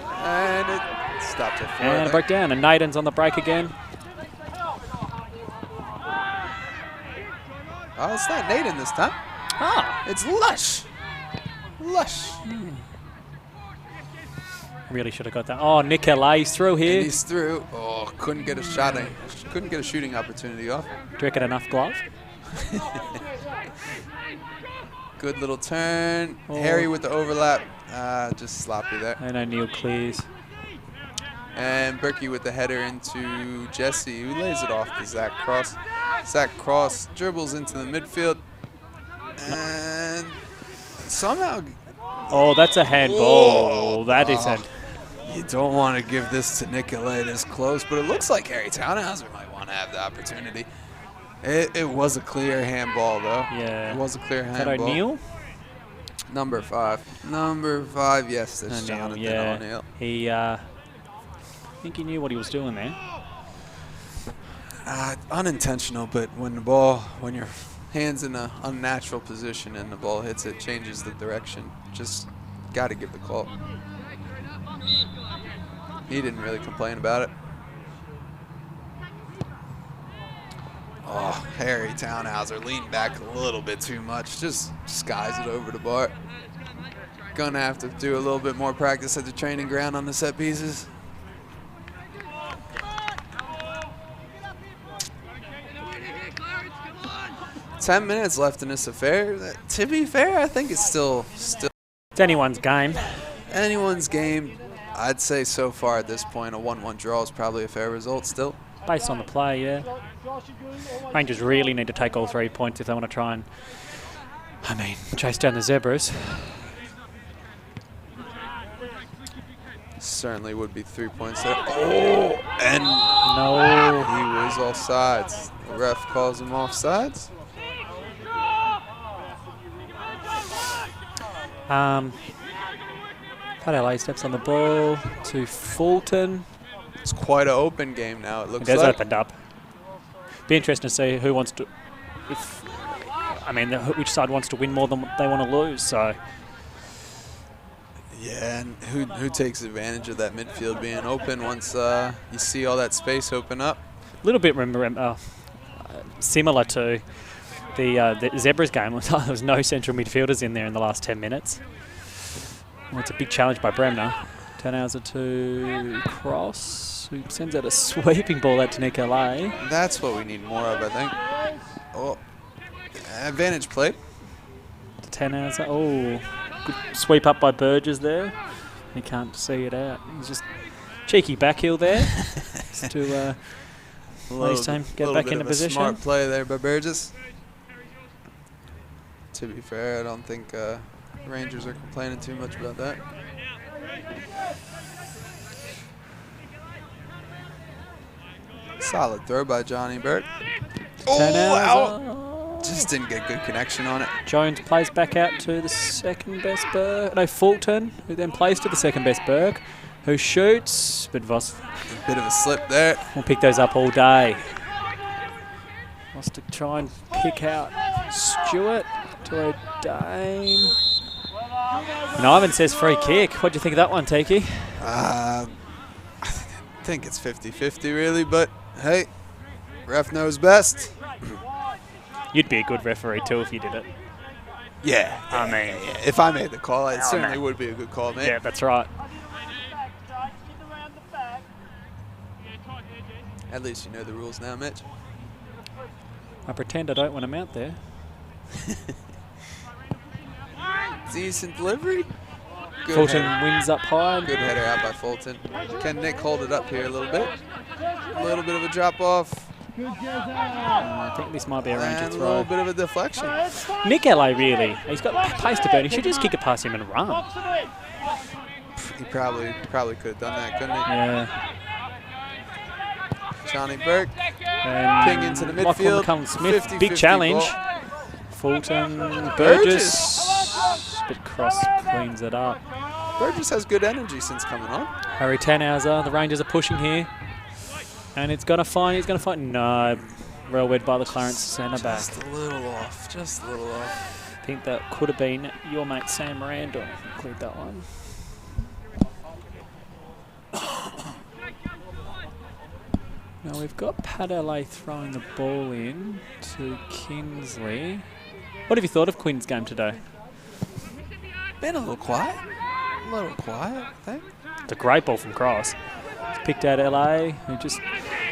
And it stopped at 4. And it broke down, and Naden's on the break again. Oh, it's not Naden this time. Ah, It's Lush. Lush. really should have got that. Oh, Nick LA's through And here. he's through. Oh, couldn't get a shot. Couldn't get a shooting opportunity off. Do you reckon enough glove? Good little turn. Oh. Harry with the overlap. Just sloppy there. And O'Neill clears. And Berkey with the header into Jesse, who lays it off to Zach Cross. Zach Cross dribbles into the midfield. And somehow... Oh, that's a handball. Whoa. That is a... You don't want to give this to Nicolay this close, but it looks like Harry Townhauser might want to have the opportunity. It was a clear handball, though. Yeah. It was a clear Is that handball. O'Neill? Number 5. Number 5, yes, that's O'Neill, Jonathan yeah. O'Neill. He, I think he knew what he was doing there. Unintentional, but when your hand's in an unnatural position and the ball hits it, changes the direction. Just got to give the call. He didn't really complain about it. Oh, Harry Townhauser leaned back a little bit too much. Just skies it over the bar. Gonna have to do a little bit more practice at the training ground on the set pieces. "10 minutes left in this affair." To be fair, I think it's still It's anyone's game. anyone's game. I'd say so far at this point, a 1-1 draw is probably a fair result still. Based on the play, yeah. Rangers really need to take all 3 points if they want to try and, chase down the Zebras. Certainly would be 3 points there. Oh, and No. he was offsides. The ref calls him offsides. LA steps on the ball to Fulton. It's quite an open game now, it It looks has like. opened up. Be interesting to see who wants to, which side wants to win more than they want to lose. So Yeah, and who takes advantage of that midfield being open once you see all that space open up? a little bit similar to the Zebras game. There was no central midfielders in there in the last 10 minutes. Well, it's a big challenge by Bremner. Tannhauser to Cross, who sends out a sweeping ball out to Nick LA. That's what we need more of, I think. Oh, advantage play. To Tannhauser. Oh, good sweep up by Burgess there. He can't see it out. He's just cheeky backheel there. Just to Lee's team get back into position. Smart play there by Burgess. To be fair, I don't think Rangers are complaining too much about that. Solid throw by Johnny Burke. Oh, out! Just didn't get good connection on it. Jones plays back out to the second best Berg. No, Fulton, who then plays to the second best Berg, who shoots. But Voss A bit of a slip there. will pick those up all day. Wants to try and pick out Stewart to O'Dane. And Ivan says free kick. What do you think of that one, Tiki? I think it's 50-50 really, but hey, ref knows best. You'd be a good referee too if you did it. Yeah, I mean, if I made the call, it certainly would be a good call, mate. yeah, that's right. At least you know the rules now, Mitch. I pretend I don't want him out there. Decent delivery. Good Fulton header. wins up high. Good header out by Fulton. Can Nick hold it up here a little bit? A little bit of a drop off. I think this might be a Ranger And a little throw. bit of a deflection. Nick LA really, he's got pace to burn. He should just kick it past him and run. He probably could have done that, couldn't he? Yeah. Johnny Burke. And Ping into the Lachlan midfield. McCullum-Smith, 50-50 big challenge. ball. Fulton, Burgess. Burgess. But Cross cleans it up. Burgess has good energy since coming on. Harry Tannhauser, the Rangers are pushing here. And it's going to find, he's going to find, no, railway by the Clarence centre back. Just a little off, just a little off. I think that could have been your mate Sam Randall. Cleared that one. Now we've got Pat LA throwing the ball in to Kinsley. What have you thought of Quinn's game today? Been a little quiet. I think. It's a great ball from Cross. He's picked out LA, who just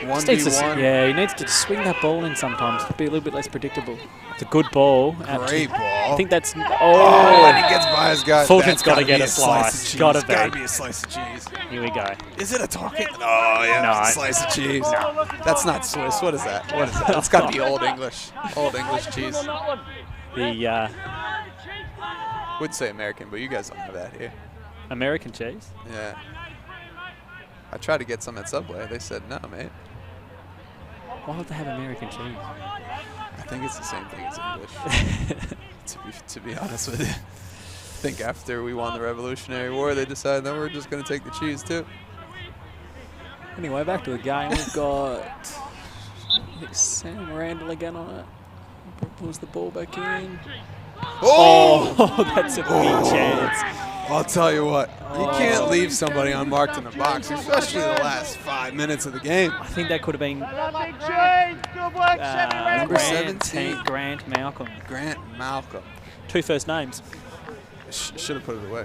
needs to, 1v1. yeah, he needs to swing that ball in sometimes to be a little bit less predictable. It's a good ball. Great ball. I think that's and he gets by his guy. Fulton's got to get a slice. Gotta be a slice of cheese. Here we go. Is it a talking? Oh yeah, No. it's a slice of cheese. No. That's not Swiss. What is that? What is that? It's got to be Old English. Old English cheese. The Would say American, but you guys don't have that here. American cheese. Yeah. I tried to get some at Subway. They said no, mate. Why would they have American cheese? I think it's the same thing as English. to be honest with you. I think after we won the Revolutionary War, they decided that we're just going to take the cheese too. Anyway, back to the game. We've got Sam Randall again on it. Pulls the ball back in. Oh, that's a big chance. I'll tell you what, you can't leave somebody unmarked in the box, especially the last 5 minutes of the game. I think that could have been Number 17. Grant Malcolm. Grant Malcolm. 2 first names. Should have put it away.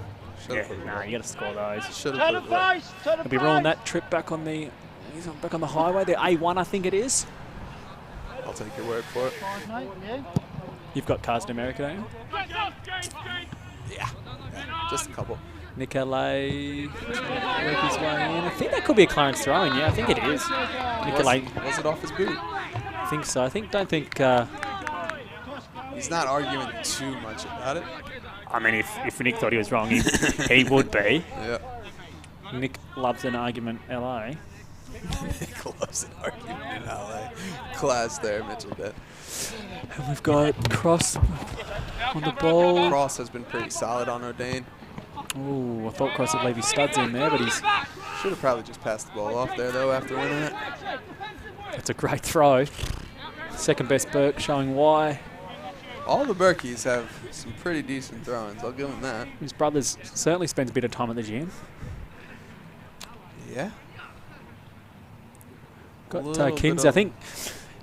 Nah, you got to score those. Should have put it away. He'll be rolling that trip back on the highway. The A1, I think it is. I'll take your word for it. You've got cars in America, don't you? Yeah, just a couple. Nick LA work his way in. I think that could be a Clarence throw-in. Yeah, I think it is. Nick LA. Was it off his boot? I think so. Don't think. He's not arguing too much about it. I mean, if Nick thought he was wrong, he would be. Yeah. Nick loves an argument, LA. Nick loves an argument in LA. Class there, Mitchell did. And we've got Cross on the ball. Cross has been pretty solid on O'Dane. Ooh, I thought Cross would leave his studs in there, but he's... Should have probably just passed the ball off there, though, after winning it. That's a great throw. Second best Burke, showing why. All the Berkeys have some pretty decent throw-ins. I'll give him that. His brothers certainly spends a bit of time at the gym. Yeah. Got Kingsley. I think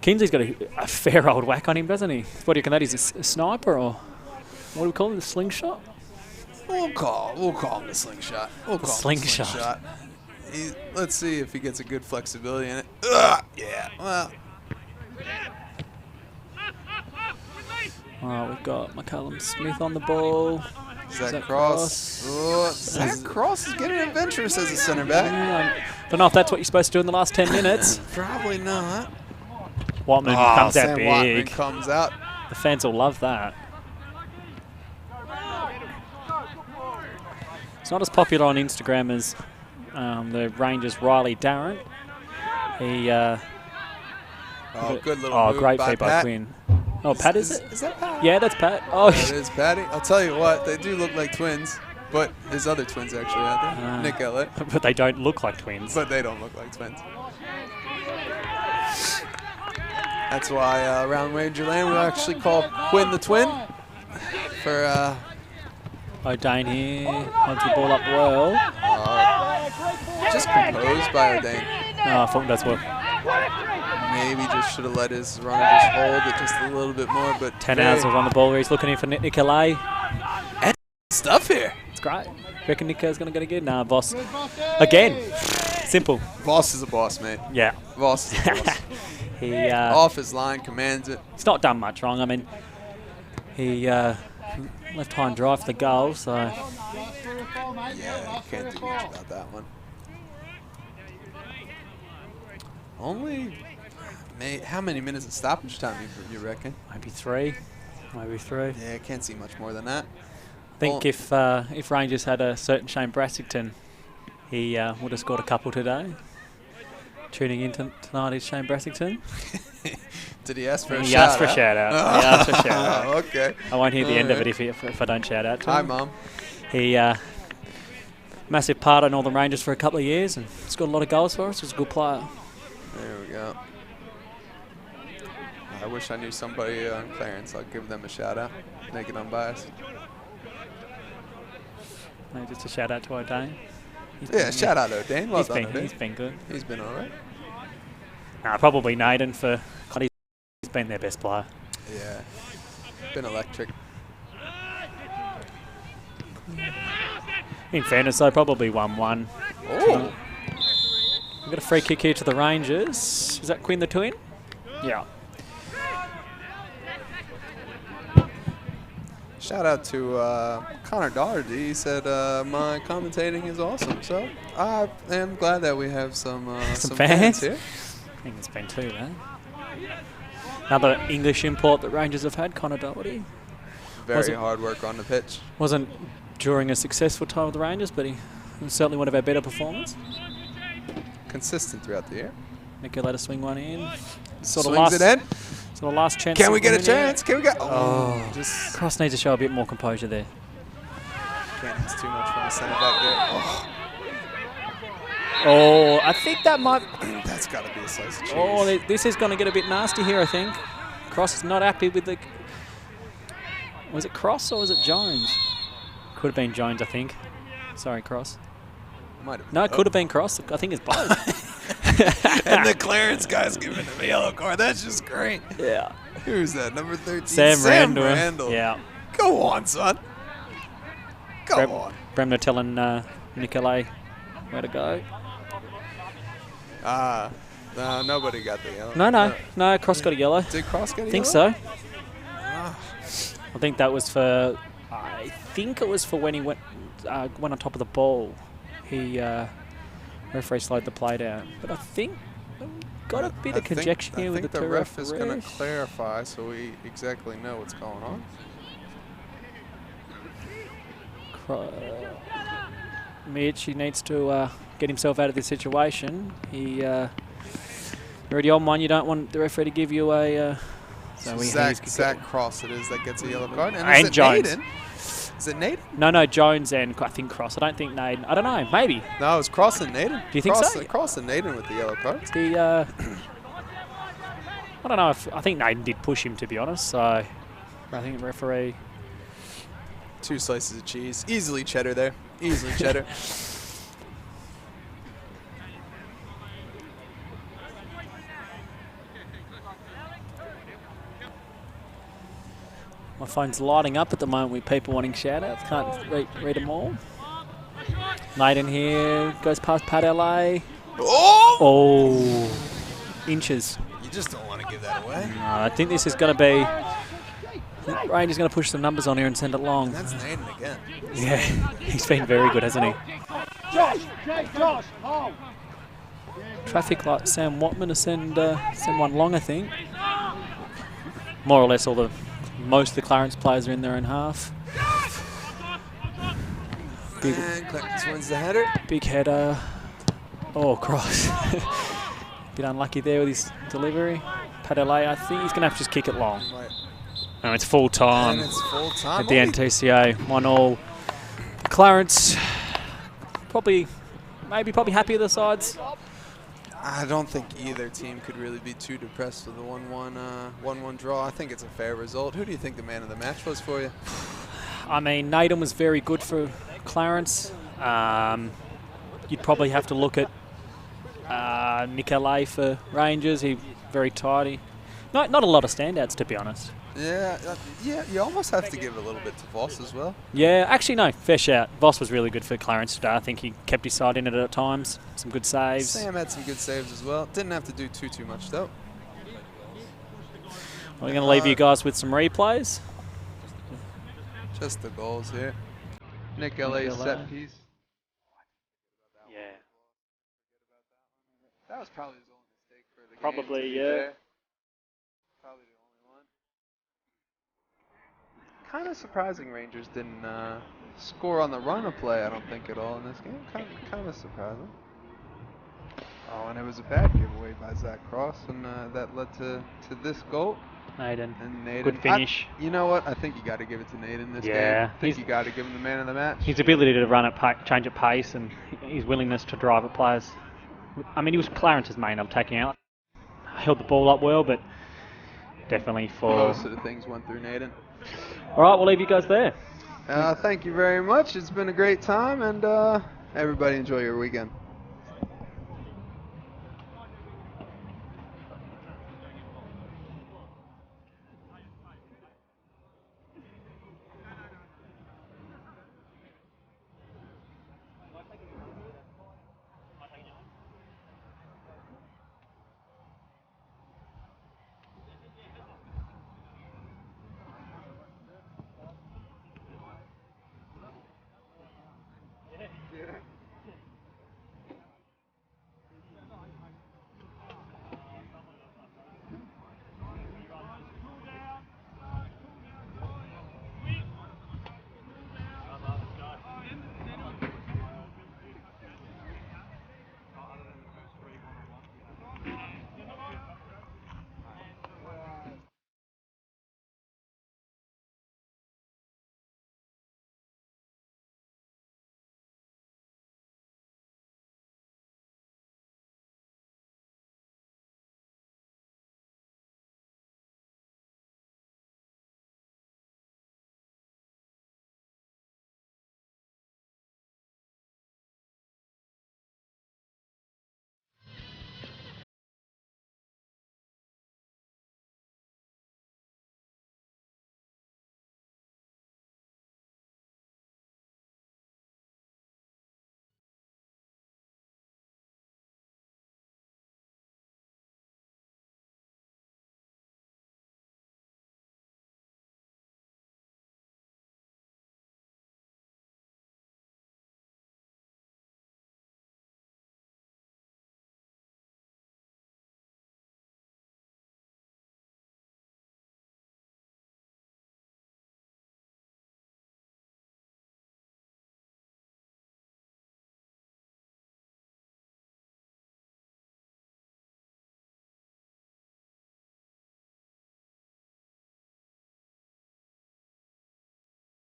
Kingsley's got a fair old whack on him, doesn't he? What do you reckon that is? A sniper, or what do we call it? A slingshot? We'll call him the slingshot. Slingshot. Let's see if he gets a good flexibility in it. Yeah. Well. Oh, we've got McCallum Smith on the ball. Zach Cross. Oh, Zach Cross is getting adventurous as a center back. Yeah, don't know if that's what you're supposed to do in the last 10 minutes. Probably not. Watman comes out Sam big. Watman comes out. The fans will love that. It's not as popular on Instagram as the Rangers' Riley Darren. He. Good little move great by feed by Pat. Quinn. Oh, Pat, is it? Is that Pat? Yeah, that's Pat. Oh, That is Patty. I'll tell you what, they do look like twins, but his other twins actually out there. Nick Ellett. but they don't look like twins. But they don't look like twins. That's why around Ranger Land we actually call Quinn the twin. For O'Dane here, holds the ball up well. just composed by O'Dane. Oh, Fulton does well. Maybe just should have let his runner just hold it just a little bit more. But 10 hours of on the ball where he's looking in for Nick LA. Stuff here. It's great. Reckon Nico's going to get a good? Nah, Voss. Again. Simple. Voss is a boss, mate. Yeah. Voss is a boss. He off his line, commands it. He's not done much wrong. I mean, he left high and dry for the goal, so... Yeah, you can't do much about that one. Only... How many minutes of stoppage time you reckon? Maybe 3. Maybe 3. Yeah, I can't see much more than that. I think if Rangers had a certain Shane Brassington, he would have scored a couple today. Tuning in tonight is Shane Brassington. Did he ask for a shout-out? He asked for a shout-out. He asked for a shout-out. Okay. I won't hear the end of it if I don't shout out to him. Hi, Mom. He massive part of Northern Rangers for a couple of years and scored a lot of goals for us. He's a good player. There we go. I wish I knew somebody on Clarence. I'll give them a shout out. Make it unbiased. No, just a shout out to O'Dane. Yeah, shout out O'Dane. Well done, O'Dane. He's been good. He's been all right. Probably Naden for. He's been their best player. Yeah, been electric. In fairness, though, probably 1-1. Oh. We've got a free kick here to the Rangers. Is that Quinn the twin? Yeah. Shout out to Connor Doherty. He said my commentating is awesome. So I am glad that we have some fans here. I think it's been two, man. Another English import that Rangers have had, Connor Doherty. Very hard work on the pitch. Wasn't during a successful time with the Rangers, but he was certainly one of our better performers. Consistent throughout the year. Nico let us swing one in. Swings it in. So the last chance. Can we get a chance? Can we get? Oh, just Cross needs to show a bit more composure there. Can't ask too much from the centre back there. Oh, I think that might. That's got to be a slice of cheese. Oh, this is going to get a bit nasty here, I think. Cross is not happy with the. Was it Cross or was it Jones? Could have been Jones, I think. Sorry, Cross. Might have been. No, it could have been Cross. I think it's both. And the Clarence guy's giving him a yellow card. That's just great. Yeah. Who's that? Number 13? Sam Randall. Yeah. Go on, son. Go on. Bremner telling Nicolay where to go. No, nobody got the yellow. No, Cross got a yellow. Did Cross get a yellow? I think so. I think that was for. I think it was for when he went on top of the ball. He referee slowed the play down. But I think got a bit of conjecture here with the two the ref referees. is going to clarify so we exactly know what's going on. Mitch, he needs to get himself out of this situation. You're already on one. You don't want the referee to give you a. So Zach Cross it is that gets a yellow card. And Jones. Naden? Is it Naden? No, Jones and I think Cross. I don't think Naden. I don't know. Maybe. No, it was Cross and Naden. Do you think so? Cross and Naden with the yellow cards. I don't know. I think Naden did push him, to be honest. So I think the referee. 2 slices of cheese. Easily cheddar there. Easily cheddar. My phone's lighting up at the moment with people wanting shout-outs. Can't read them all. Naden here goes past Pat LA. Oh! Inches. You just don't want to give that away. No, I think this is going to be... Rangers going to push some numbers on here and send it long. And that's Naden again. Yeah, he's been very good, hasn't he? Josh, Traffic light Sam Watman to send one long, I think. More or less most of the Clarence players are in their own half. And Clarence wins the header. Big header. Oh, Cross. Bit unlucky there with his delivery. Padele, I think he's going to have to just kick it long. Right. No, it's full time. And it's full time. At the NTCA. 1-1. Clarence, probably happy with the sides. I don't think either team could really be too depressed with a 1-1 draw. I think it's a fair result. Who do you think the man of the match was for you? I mean, Naden was very good for Clarence. You'd probably have to look at Nicolay for Rangers. He very tidy. Not a lot of standouts, to be honest. Yeah, you almost have to give a little bit to Voss as well. Yeah, actually, no, fair shout. Voss was really good for Clarence today. I think he kept his side in it at times. Some good saves. Sam had some good saves as well. Didn't have to do too much, though. We're going to leave you guys with some replays. Just the goals here. Nick LA's set piece. Yeah. That was probably his only mistake for the game. Probably, yeah. Probably the only one. Kind of surprising Rangers didn't score on the run of play, I don't think, at all in this game. Kind of surprising. Oh, and it was a bad giveaway by Zach Cross, and that led to this goal. Naden. And Naden. Good finish. You know what? I think you got to give it to Naden this game. Yeah. I think you got to give him the man of the match. His ability to run at change at pace, and his willingness to drive at players. I mean, he was Clarence's main. I'm taking out. held the ball up well, but definitely for... Most of the things went through Nathan. All right, we'll leave you guys there. Thank you very much. It's been a great time, and everybody enjoy your weekend.